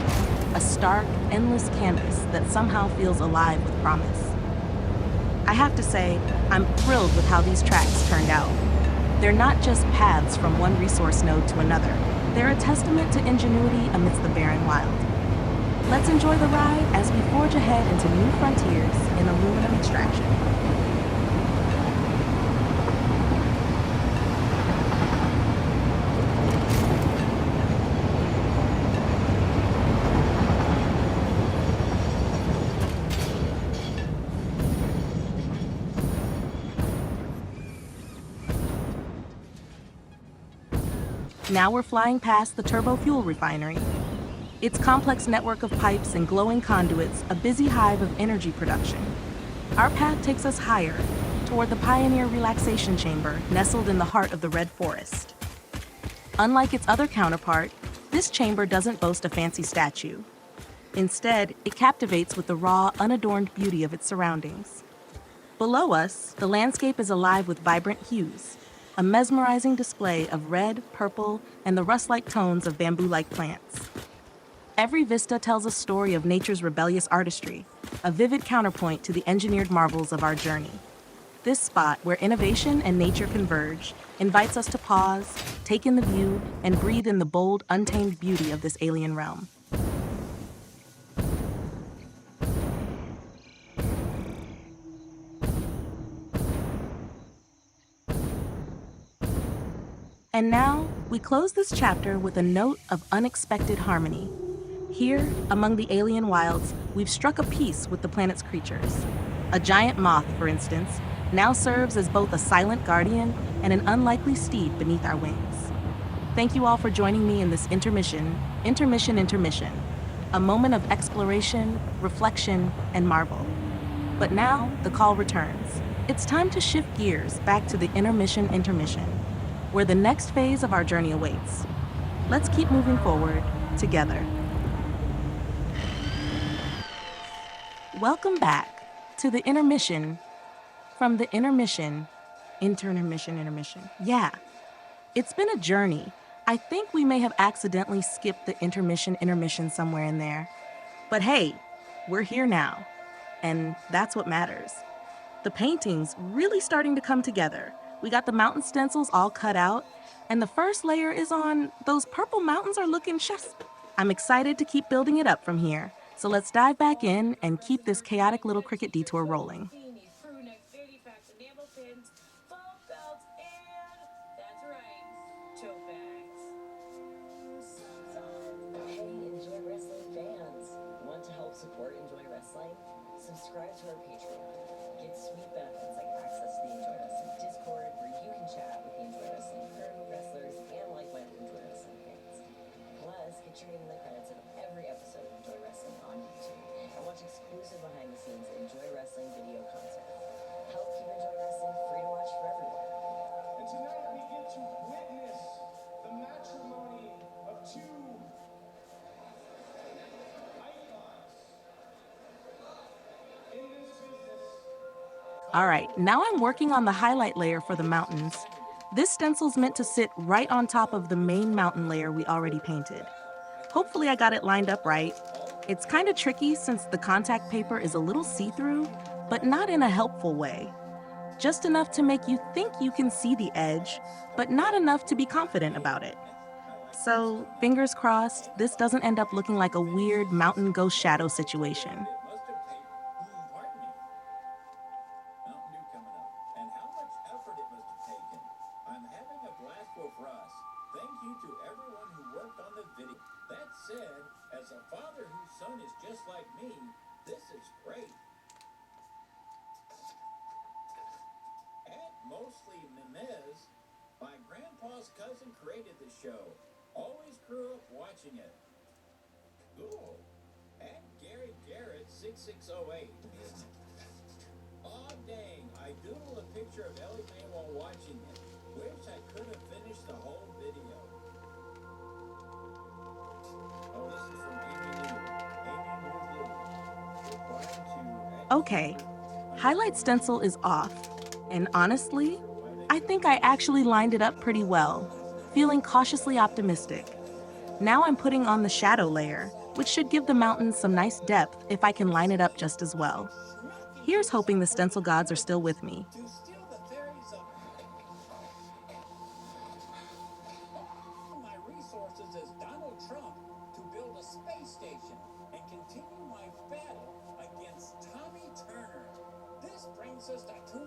a stark, endless canvas that somehow feels alive with promise. I have to say, I'm thrilled with how these tracks turned out. They're not just paths from one resource node to another. They're a testament to ingenuity amidst the barren wild. Let's enjoy the ride as we forge ahead into new frontiers in aluminum extraction. Now we're flying past the turbo fuel refinery. Its complex network of pipes and glowing conduits, a busy hive of energy production. Our path takes us higher, toward the Pioneer Relaxation Chamber, nestled in the heart of the Red Forest. Unlike its other counterpart, this chamber doesn't boast a fancy statue. Instead, it captivates with the raw, unadorned beauty of its surroundings. Below us, the landscape is alive with vibrant hues, a mesmerizing display of red, purple, and the rust-like tones of bamboo-like plants. Every vista tells a story of nature's rebellious artistry, a vivid counterpoint to the engineered marvels of our journey. This spot, where innovation and nature converge, invites us to pause, take in the view, and breathe in the bold, untamed beauty of this alien realm. And now, we close this chapter with a note of unexpected harmony. Here, among the alien wilds, we've struck a peace with the planet's creatures. A giant moth, for instance, now serves as both a silent guardian and an unlikely steed beneath our wings. Thank you all for joining me in this intermission, a moment of exploration, reflection, and marvel. But now, the call returns. It's time to shift gears back to the intermission, where the next phase of our journey awaits. Let's keep moving forward together. Welcome back to the intermission from the intermission. Yeah, it's been a journey. I think we may have accidentally skipped the intermission somewhere in there. But hey, we're here now, and that's what matters. The painting's really starting to come together. We got the mountain stencils all cut out, and the first layer is on. Those purple mountains are looking chef's. I'm excited to keep building it up from here. So let's dive back in and keep this chaotic little cricket detour rolling. Hey, Enjoy Wrestling fans! Want to help support Enjoy Wrestling? Subscribe to our Patreon. Get sweet benefits like access to the Enjoy Wrestling Discord, where you can chat with the Enjoy Wrestling crew, wrestlers, and like-minded Enjoy Wrestling fans. Plus, get your name in the credits of every episode of Enjoy Wrestling on YouTube, and watch exclusive behind-the-scenes Enjoy Wrestling video content. Help keep Enjoy Wrestling free to watch for everyone. And tonight we get to witness the matrimony of two in this business. All right, now I'm working on the highlight layer for the mountains. This stencil's meant to sit right on top of the main mountain layer we already painted. Hopefully I got it lined up right. It's kind of tricky since the contact paper is a little see-through, but not in a helpful way. Just enough to make you think you can see the edge, but not enough to be confident about it. So, fingers crossed, this doesn't end up looking like a weird mountain ghost shadow situation. As a father whose son is just like me, this is great. At Mostly Mimez, my grandpa's cousin created the show. Always grew up watching it. Cool. At Gary Garrett 6608. Aw dang, I doodled a picture of Ellie Mae while watching it. Wish I could have finished the whole video. Oh, this is from Amy New. Amy New Blue. Replying to Okay, highlight stencil is off, and honestly, I think I actually lined it up pretty well, feeling cautiously optimistic. Now I'm putting on the shadow layer, which should give the mountains some nice depth if I can line it up just as well. Here's hoping the stencil gods are still with me. To steal the theories of my resources as Donald Trump to build a space station and continue my battle against Tommy Turner. This brings us to 2019,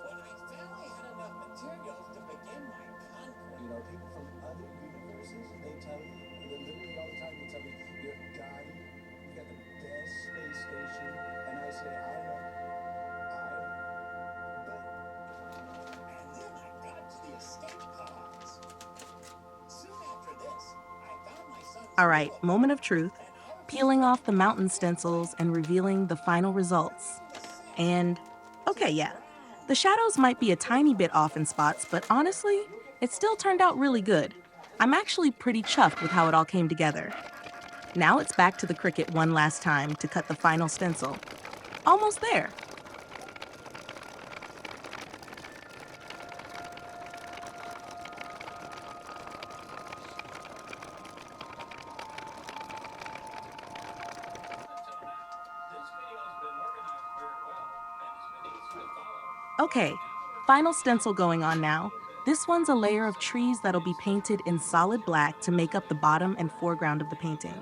when I finally had enough materials to begin my conquest. You know, people from other universes, they tell you, they literally all the time, they tell me, you're Gotti, you got the best space station, and I say, I know, And then I got to the escape pods. Soon after this, I found my son's All right, moment of truth. Peeling off the mountain stencils and revealing the final results. And, okay, yeah, the shadows might be a tiny bit off in spots, but honestly, it still turned out really good. I'm actually pretty chuffed with how it all came together. Now it's back to the Cricut one last time to cut the final stencil. Almost there. Okay, final stencil going on now. This one's a layer of trees that'll be painted in solid black to make up the bottom and foreground of the painting.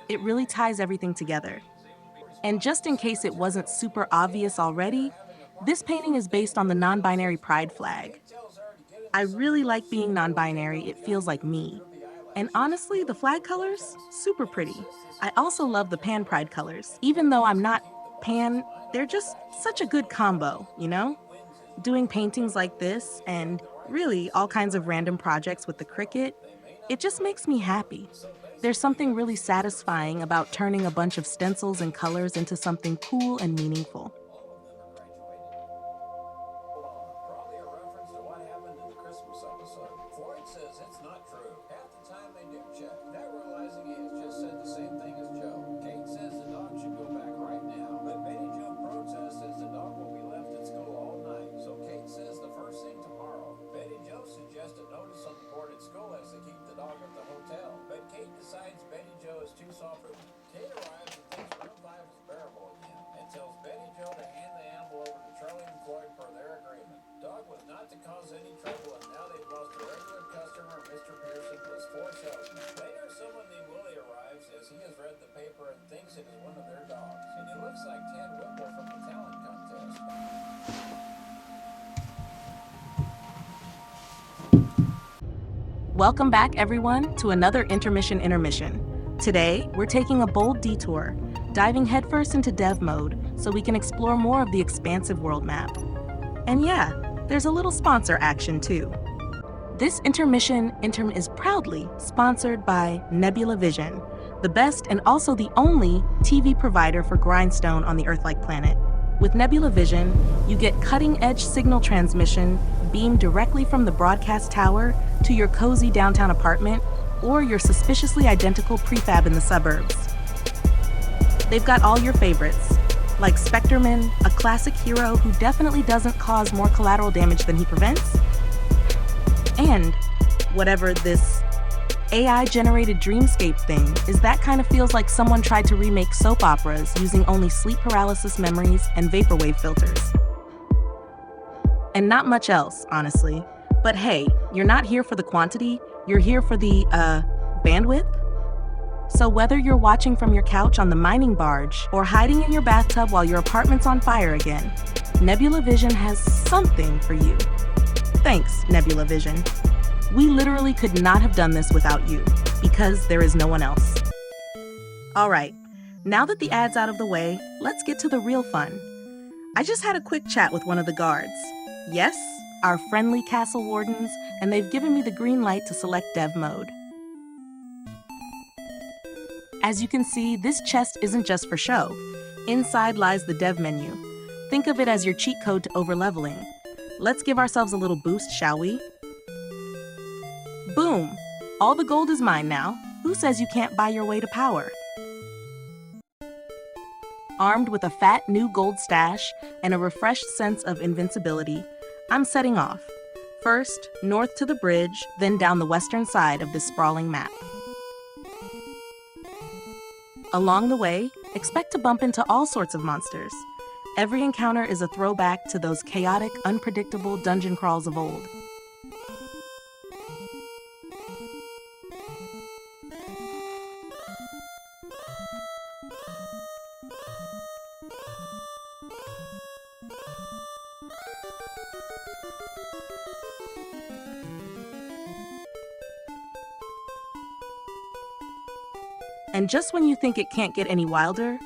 It really ties everything together. And just in case it wasn't super obvious already, this painting is based on the non-binary pride flag. I really like being non-binary, it feels like me. And honestly, the flag colors, super pretty. I also love the pan pride colors. Even though I'm not pan, they're just such a good combo, you know? Doing paintings like this and really all kinds of random projects with the Cricut, it just makes me happy. There's something really satisfying about turning a bunch of stencils and colors into something cool and meaningful. Probably a reference to what happened in the Christmas episode. Floyd says it's not true. Half the time they do check, not realizing he has just said the same thing as Joe. Kate says the dog should go back right now, but Betty Jo protests says the dog will be left at school all night. So Kate says the first thing tomorrow. Betty Jo suggests a notice on the board at school as they keep the dog at the hotel. But Kate decides Betty Jo is too soft for them. Kate arrives and thinks room 5 is bearable again and tells Betty Jo to hand the animal over to Charlie and Floyd per their agreement. Dog was not to cause any trouble, and now they've lost a regular customer, Mr. Pearson, plus 4 salesmen. Later, someone named Willie arrives as he has read the paper and thinks it is one of their dogs. And he looks like Tad Whipple from the talent contest. Welcome back, everyone, to another intermission. Today, we're taking a bold detour, diving headfirst into dev mode so we can explore more of the expansive world map. And yeah, there's a little sponsor action too. This intermission is proudly sponsored by Nebula Vision, the best and also the only TV provider for Grindstone on the Earth-like planet. With Nebula Vision, you get cutting-edge signal transmission beamed directly from the broadcast tower to your cozy downtown apartment or your suspiciously identical prefab in the suburbs. They've got all your favorites, like Specterman, a classic hero who definitely doesn't cause more collateral damage than he prevents, and whatever this AI-generated dreamscape thing is, that kind of feels like someone tried to remake soap operas using only sleep paralysis memories and vaporwave filters. And not much else, honestly. But hey, you're not here for the quantity, you're here for the, bandwidth? So whether you're watching from your couch on the mining barge or hiding in your bathtub while your apartment's on fire again, Nebula Vision has something for you. Thanks, Nebula Vision. We literally could not have done this without you, because there is no one else. All right, now that the ad's out of the way, let's get to the real fun. I just had a quick chat with one of the guards. Yes, our friendly castle wardens, and they've given me the green light to select dev mode. As you can see, this chest isn't just for show. Inside lies the dev menu. Think of it as your cheat code to overleveling. Let's give ourselves a little boost, shall we? Boom! All the gold is mine now. Who says you can't buy your way to power? Armed with a fat new gold stash and a refreshed sense of invincibility, I'm setting off. First, north to the bridge, then down the western side of this sprawling map. Along the way, expect to bump into all sorts of monsters. Every encounter is a throwback to those chaotic, unpredictable dungeon crawls of old. And just when you think it can't get any wilder,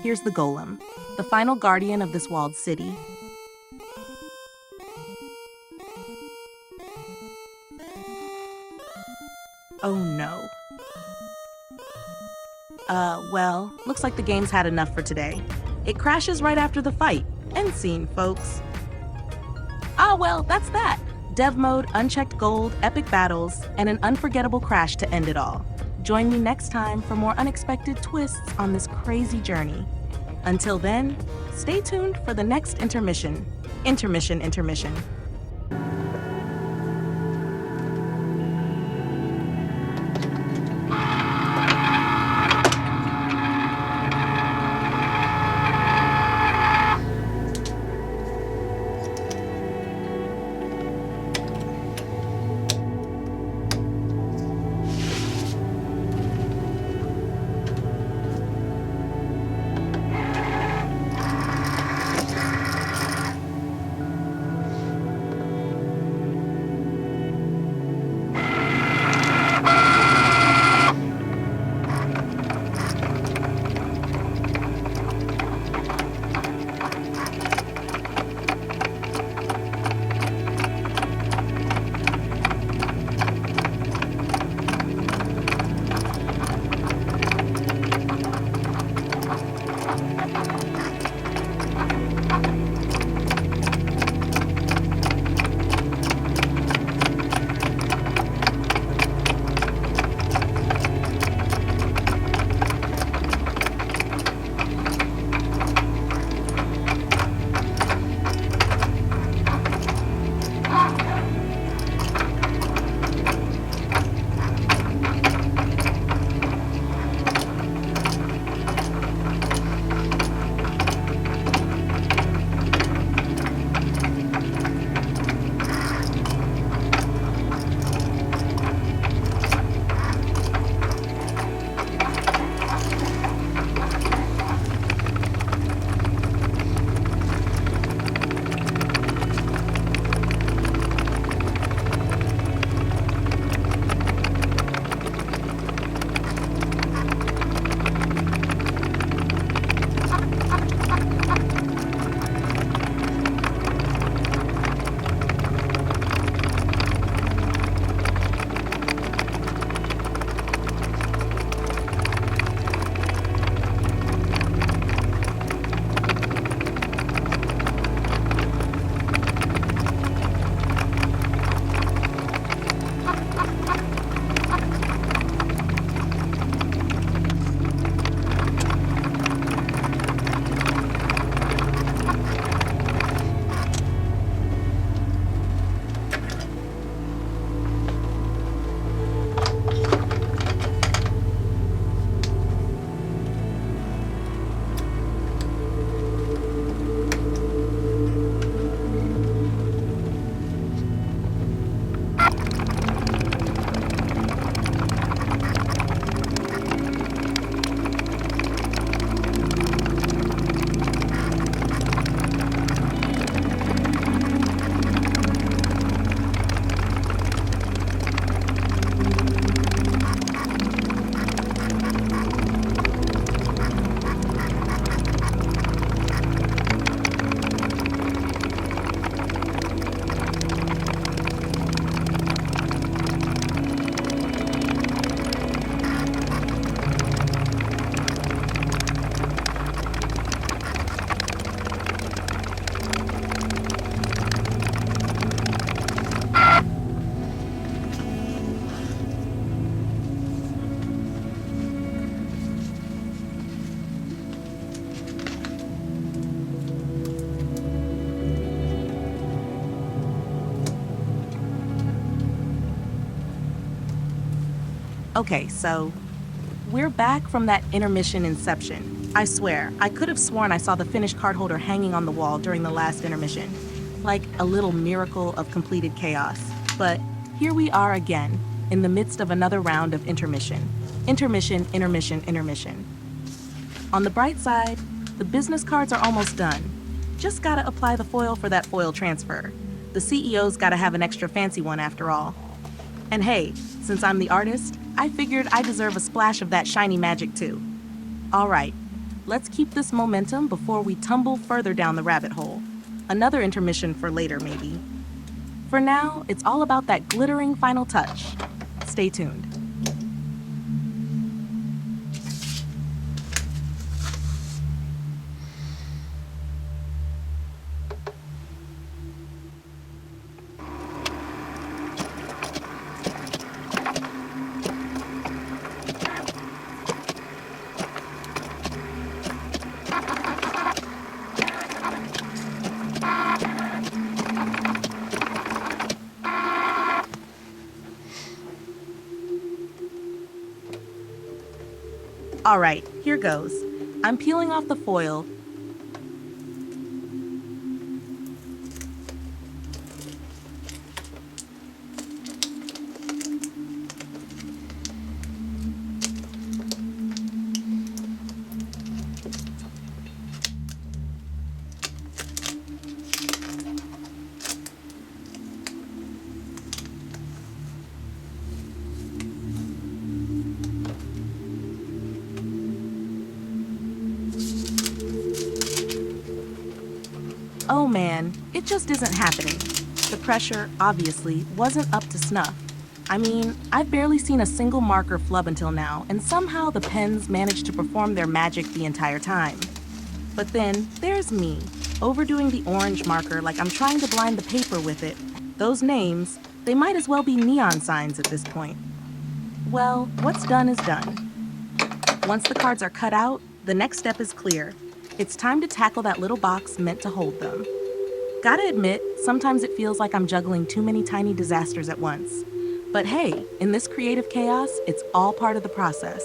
here's the golem, the final guardian of this walled city. Oh no. Well, looks like the game's had enough for today. It crashes right after the fight. End scene, folks. Ah, well, that's that. Dev mode, unchecked gold, epic battles, and an unforgettable crash to end it all. Join me next time for more unexpected twists on this crazy journey. Until then, stay tuned for the next intermission. Intermission. Okay, so we're back from that intermission inception. I swear, I could have sworn I saw the finished card holder hanging on the wall during the last intermission, like a little miracle of completed chaos. But here we are again, in the midst of another round of intermission. Intermission, intermission, intermission. On the bright side, the business cards are almost done. Just gotta apply the foil for that foil transfer. The CEO's gotta have an extra fancy one after all. And hey, since I'm the artist, I figured I deserve a splash of that shiny magic too. All right, let's keep this momentum before we tumble further down the rabbit hole. Another intermission for later, maybe. For now, it's all about that glittering final touch. Stay tuned. All right, here goes. I'm peeling off the foil. Oh man, it just isn't happening. The pressure, obviously, wasn't up to snuff. I mean, I've barely seen a single marker flub until now, and somehow the pens managed to perform their magic the entire time. But then, there's me, overdoing the orange marker like I'm trying to blind the paper with it. Those names, they might as well be neon signs at this point. Well, what's done is done. Once the cards are cut out, the next step is clear. It's time to tackle that little box meant to hold them. Gotta admit, sometimes it feels like I'm juggling too many tiny disasters at once. But hey, in this creative chaos, it's all part of the process.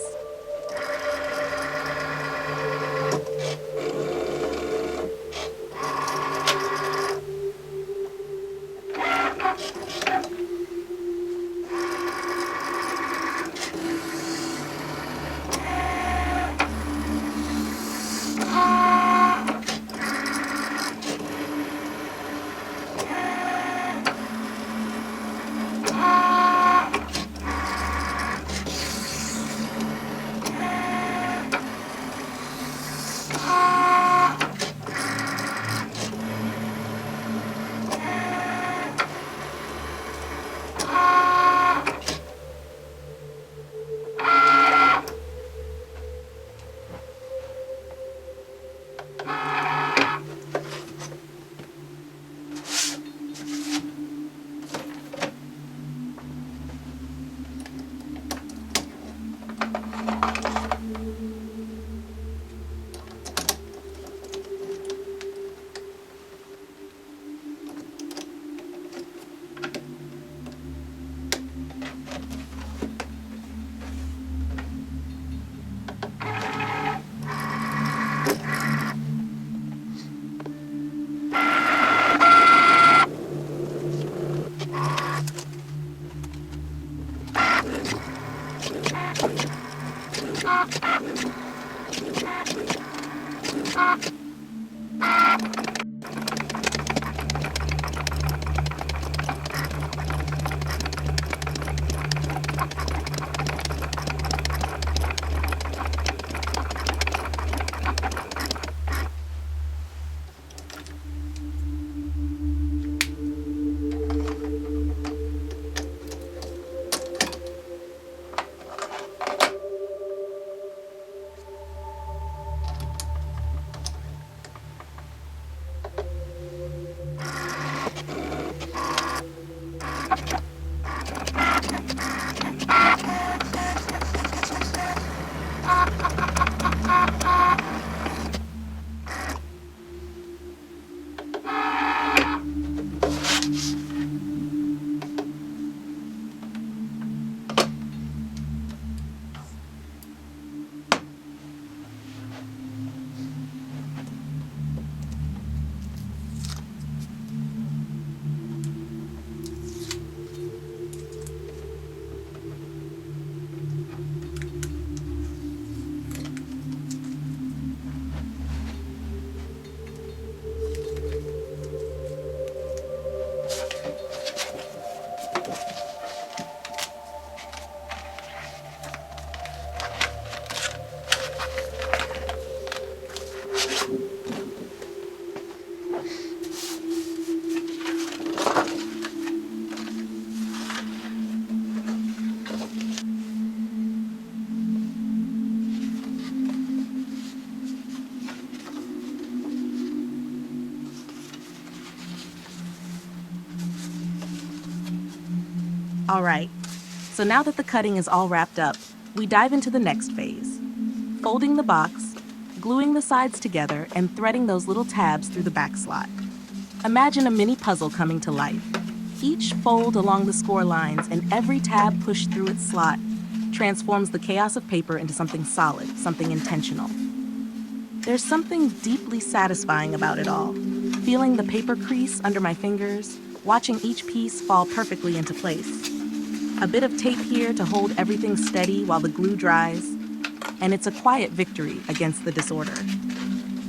All right, so now that the cutting is all wrapped up, we dive into the next phase. Folding the box, gluing the sides together, and threading those little tabs through the back slot. Imagine a mini puzzle coming to life. Each fold along the score lines and every tab pushed through its slot transforms the chaos of paper into something solid, something intentional. There's something deeply satisfying about it all. Feeling the paper crease under my fingers, watching each piece fall perfectly into place. A bit of tape here to hold everything steady while the glue dries, and it's a quiet victory against the disorder.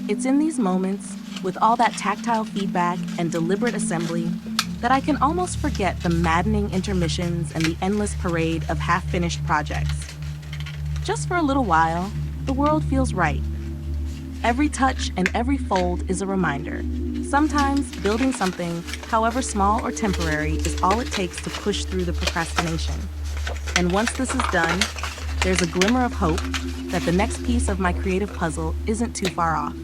It's in these moments, with all that tactile feedback and deliberate assembly, that I can almost forget the maddening intermissions and the endless parade of half-finished projects. Just for a little while, the world feels right. Every touch and every fold is a reminder. Sometimes building something, however small or temporary, is all it takes to push through the procrastination. And once this is done, there's a glimmer of hope that the next piece of my creative puzzle isn't too far off.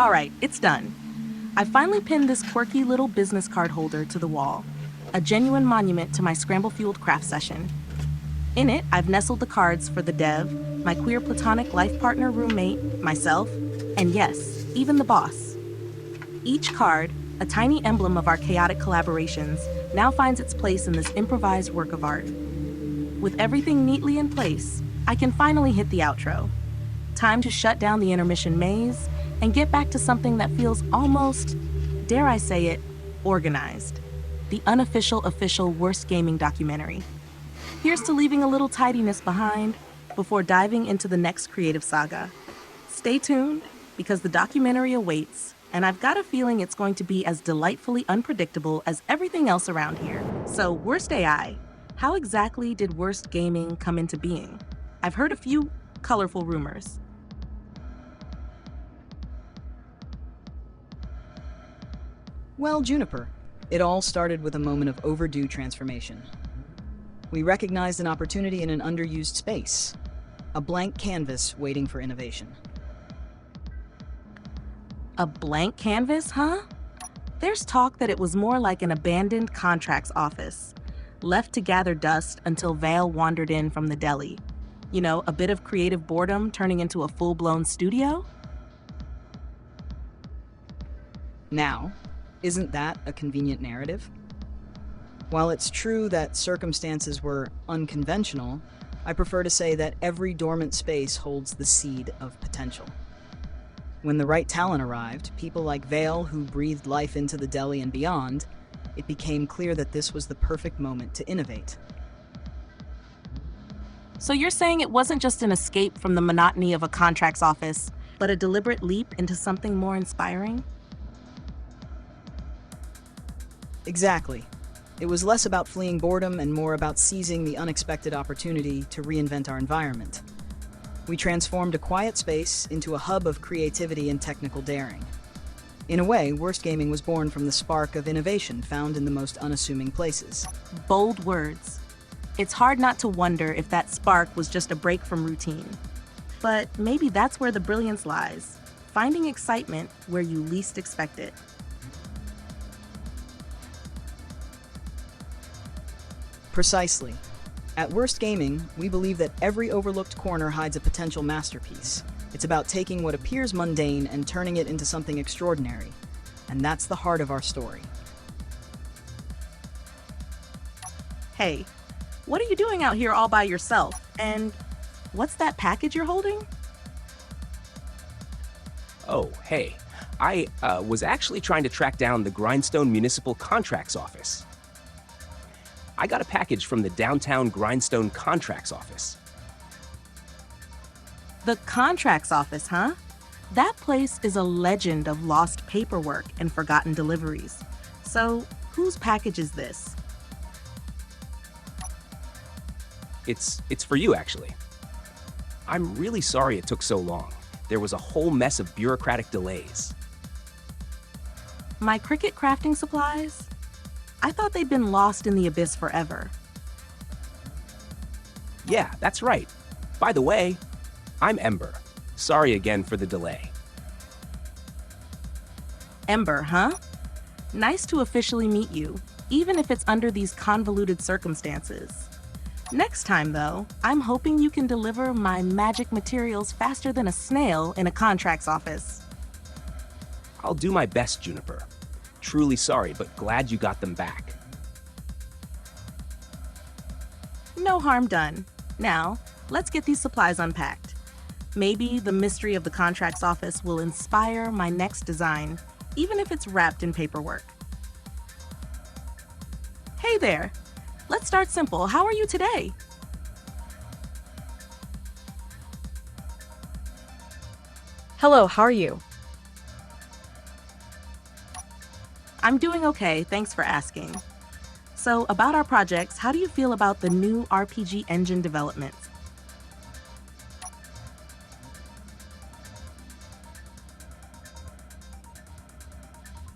All right, it's done. I finally pinned this quirky little business card holder to the wall, a genuine monument to my scramble-fueled craft session. In it, I've nestled the cards for the dev, my queer platonic life partner roommate, myself, and yes, even the boss. Each card, a tiny emblem of our chaotic collaborations, now finds its place in this improvised work of art. With everything neatly in place, I can finally hit the outro. Time to shut down the intermission maze and get back to something that feels almost, dare I say it, organized. The unofficial official Wurst Gaming documentary. Here's to leaving a little tidiness behind before diving into the next creative saga. Stay tuned, because the documentary awaits, and I've got a feeling it's going to be as delightfully unpredictable as everything else around here. So, Wurst AI, how exactly did Wurst Gaming come into being? I've heard a few colorful rumors. Well, Juniper, it all started with a moment of overdue transformation. We recognized an opportunity in an underused space, a blank canvas waiting for innovation. A blank canvas, huh? There's talk that it was more like an abandoned contracts office, left to gather dust until Vale wandered in from the deli. You know, a bit of creative boredom turning into a full-blown studio? Now, isn't that a convenient narrative? While it's true that circumstances were unconventional, I prefer to say that every dormant space holds the seed of potential. When the right talent arrived, people like Vale who breathed life into the deli and beyond, it became clear that this was the perfect moment to innovate. So you're saying it wasn't just an escape from the monotony of a contracts office, but a deliberate leap into something more inspiring? Exactly. It was less about fleeing boredom and more about seizing the unexpected opportunity to reinvent our environment. We transformed a quiet space into a hub of creativity and technical daring. In a way, Wurst Gaming was born from the spark of innovation found in the most unassuming places. Bold words. It's hard not to wonder if that spark was just a break from routine. But maybe that's where the brilliance lies, finding excitement where you least expect it. Precisely. At Wurst Gaming, we believe that every overlooked corner hides a potential masterpiece. It's about taking what appears mundane and turning it into something extraordinary. And that's the heart of our story. Hey, what are you doing out here all by yourself? And what's that package you're holding? Oh, hey. I was actually trying to track down the Grindstone Municipal Contracts Office. I got a package from the downtown Grindstone Contracts Office. The contracts office, huh? That place is a legend of lost paperwork and forgotten deliveries. So, whose package is this? It's for you, actually. I'm really sorry it took so long. There was a whole mess of bureaucratic delays. My cricket crafting supplies? I thought they'd been lost in the abyss forever. Yeah, that's right. By the way, I'm Ember. Sorry again for the delay. Ember, huh? Nice to officially meet you, even if it's under these convoluted circumstances. Next time, though, I'm hoping you can deliver my magic materials faster than a snail in a contracts office. I'll do my best, Juniper. Truly sorry, but glad you got them back. No harm done. Now, let's get these supplies unpacked. Maybe the mystery of the contracts office will inspire my next design, even if it's wrapped in paperwork. Hey there! Let's start simple. How are you today? Hello, how are you? I'm doing okay, thanks for asking. So, about our projects, how do you feel about the new RPG engine developments?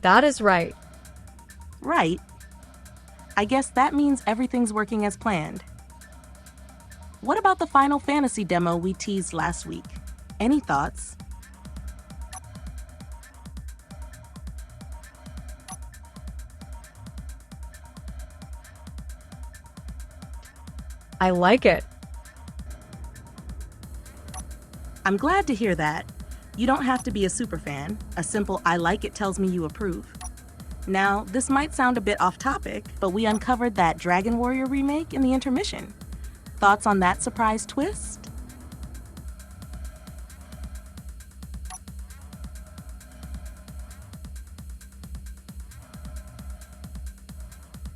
That is right. Right. I guess that means everything's working as planned. What about the Final Fantasy demo we teased last week? Any thoughts? I like it. I'm glad to hear that. You don't have to be a superfan. A simple "I like it" tells me you approve. Now, this might sound a bit off topic, but we uncovered that Dragon Warrior remake in the intermission. Thoughts on that surprise twist?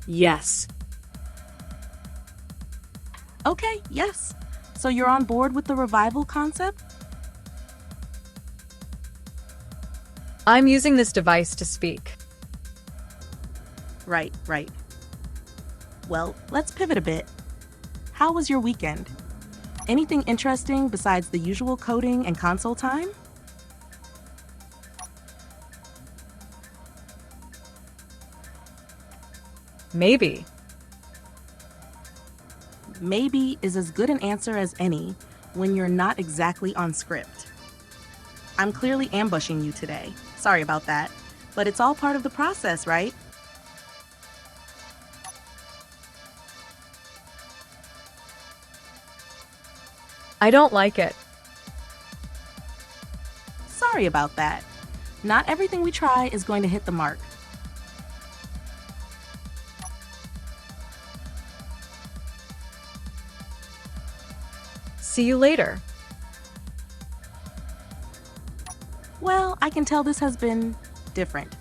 Yes. Okay, yes. So you're on board with the revival concept? I'm using this device to speak. Right. Well, let's pivot a bit. How was your weekend? Anything interesting besides the usual coding and console time? Maybe. Maybe is as good an answer as any when you're not exactly on script. I'm clearly ambushing you today. Sorry about that. But it's all part of the process, right? I don't like it. Sorry about that. Not everything we try is going to hit the mark. See you later. Well, I can tell this has been different.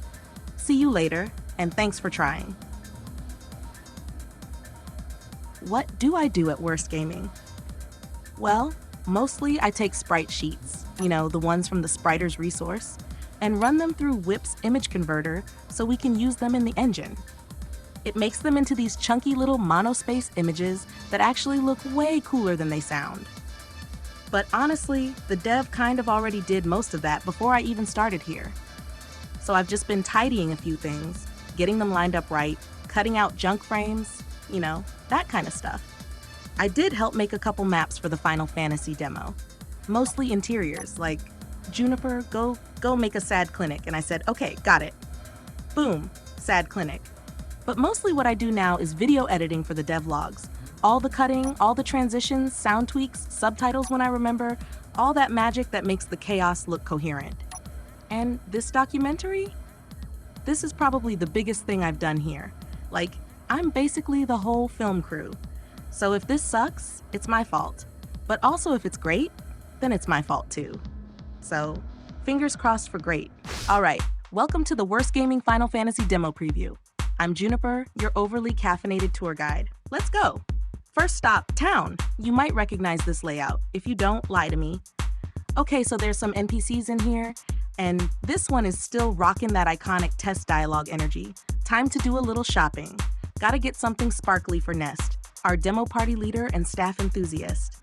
See you later, and thanks for trying. What do I do at Wurst Gaming? Well, mostly I take sprite sheets, the ones from the Spriters resource, and run them through Whip's image converter so we can use them in the engine. It makes them into these chunky little monospace images that actually look way cooler than they sound. But honestly, the dev kind of already did most of that before I even started here. So I've just been tidying a few things, getting them lined up right, cutting out junk frames, that kind of stuff. I did help make a couple maps for the Final Fantasy demo. Mostly interiors, like, Juniper, go make a sad clinic. And I said, okay, got it. Boom, sad clinic. But mostly what I do now is video editing for the devlogs. All the cutting, all the transitions, sound tweaks, subtitles when I remember, all that magic that makes the chaos look coherent. And this documentary? This is probably the biggest thing I've done here. Like, I'm basically the whole film crew. So if this sucks, it's my fault. But also if it's great, then it's my fault too. So, Fingers crossed for great. All right, welcome to the Wurst Gaming Final Fantasy demo preview. I'm Juniper, your overly caffeinated tour guide. Let's go. First stop, town. You might recognize this layout. If you don't, lie to me. Okay, so there's some NPCs in here, and this one is still rocking that iconic test dialogue energy. Time to do a little shopping. Gotta get something sparkly for Nest, our demo party leader and staff enthusiast.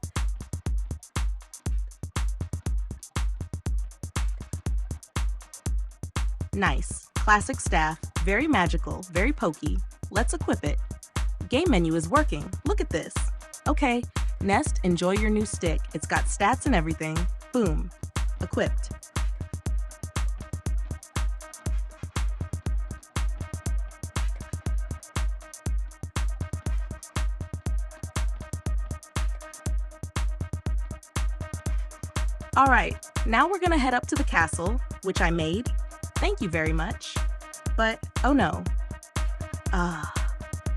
Nice. Classic staff, very magical, very pokey. Let's equip it. Game menu is working. Look at this. Okay, Nest, enjoy your new stick. It's got stats and everything. Boom. Equipped. All right, now we're gonna head up to the castle, which I made. Thank you very much. But, oh no.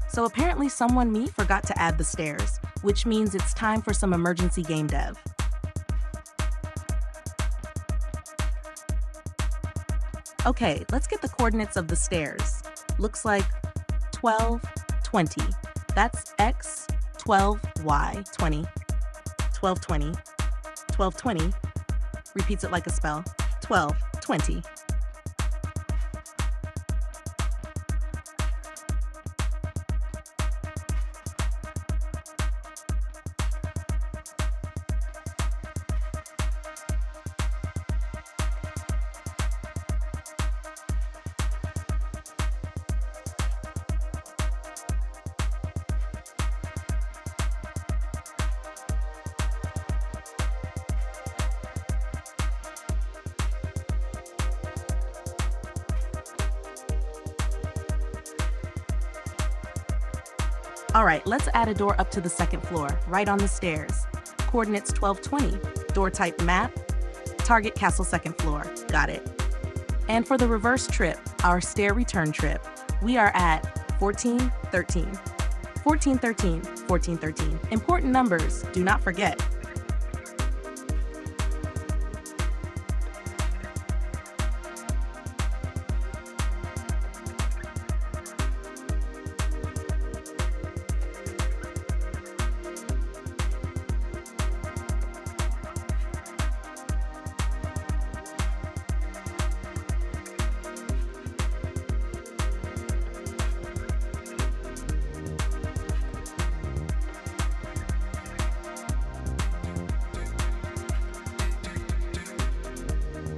So apparently someone forgot to add the stairs, which means it's time for some emergency game dev. Okay, let's get the coordinates of the stairs. Looks like 12, 20. That's X, 12, Y, 20. 12, 20. 12, 20. Repeats it like a spell. 12, 20. All right, let's add a door up to the second floor, right on the stairs. Coordinates 1220, door type map, target castle second floor, got it. And for the reverse trip, our stair return trip, we are at 1413. 1413, 1413. Important numbers, do not forget.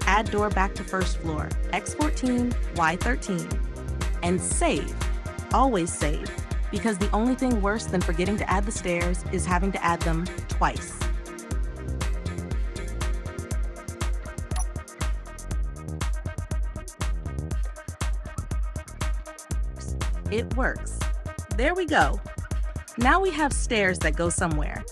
Add door back to first floor, X14, Y13. And save. Always save. Because the only thing worse than forgetting to add the stairs is having to add them twice. It works. There we go. Now we have stairs that go somewhere.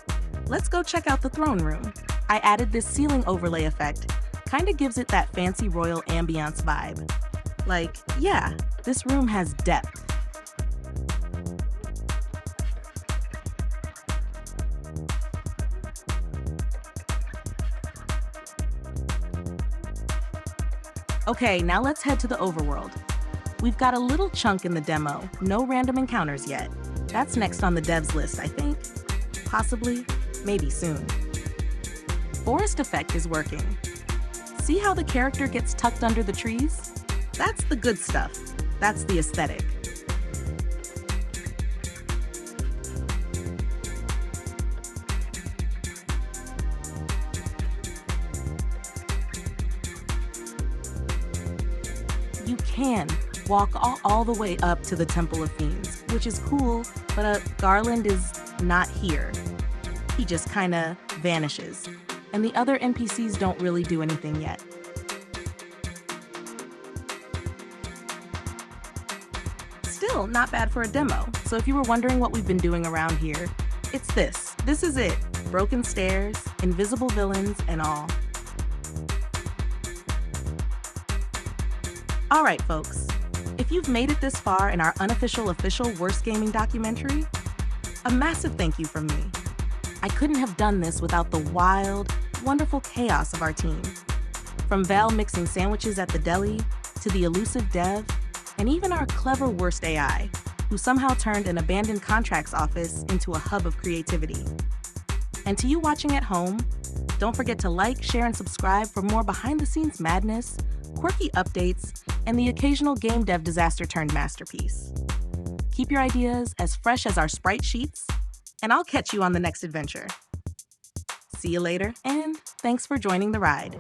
Let's go check out the throne room. I added this ceiling overlay effect. Kinda gives it that fancy royal ambiance vibe. Like, yeah, this room has depth. Okay, now let's head to the overworld. We've got a little chunk in the demo, no random encounters yet. That's next on the devs list, I think. Possibly, maybe soon. Forest effect is working. See how the character gets tucked under the trees? That's the good stuff. That's the aesthetic. You can walk all the way up to the Temple of Fiends, which is cool, but Garland is not here. He just kinda vanishes. And the other NPCs don't really do anything yet. Still not bad for a demo. So if you were wondering what we've been doing around here, it's this. This is it. Broken stairs, invisible villains, and all. All right, folks. If you've made it this far in our unofficial official Wurst Gaming documentary, a massive thank you from me. I couldn't have done this without the wild, wonderful chaos of our team. From Vale mixing sandwiches at the deli to the elusive dev, and even our clever Wurst AI, who somehow turned an abandoned contracts office into a hub of creativity. And to you watching at home, don't forget to like, share, and subscribe for more behind-the-scenes madness, quirky updates, and the occasional game dev disaster turned masterpiece. Keep your ideas as fresh as our sprite sheets, and I'll catch you on the next adventure. See you later, and thanks for joining the ride.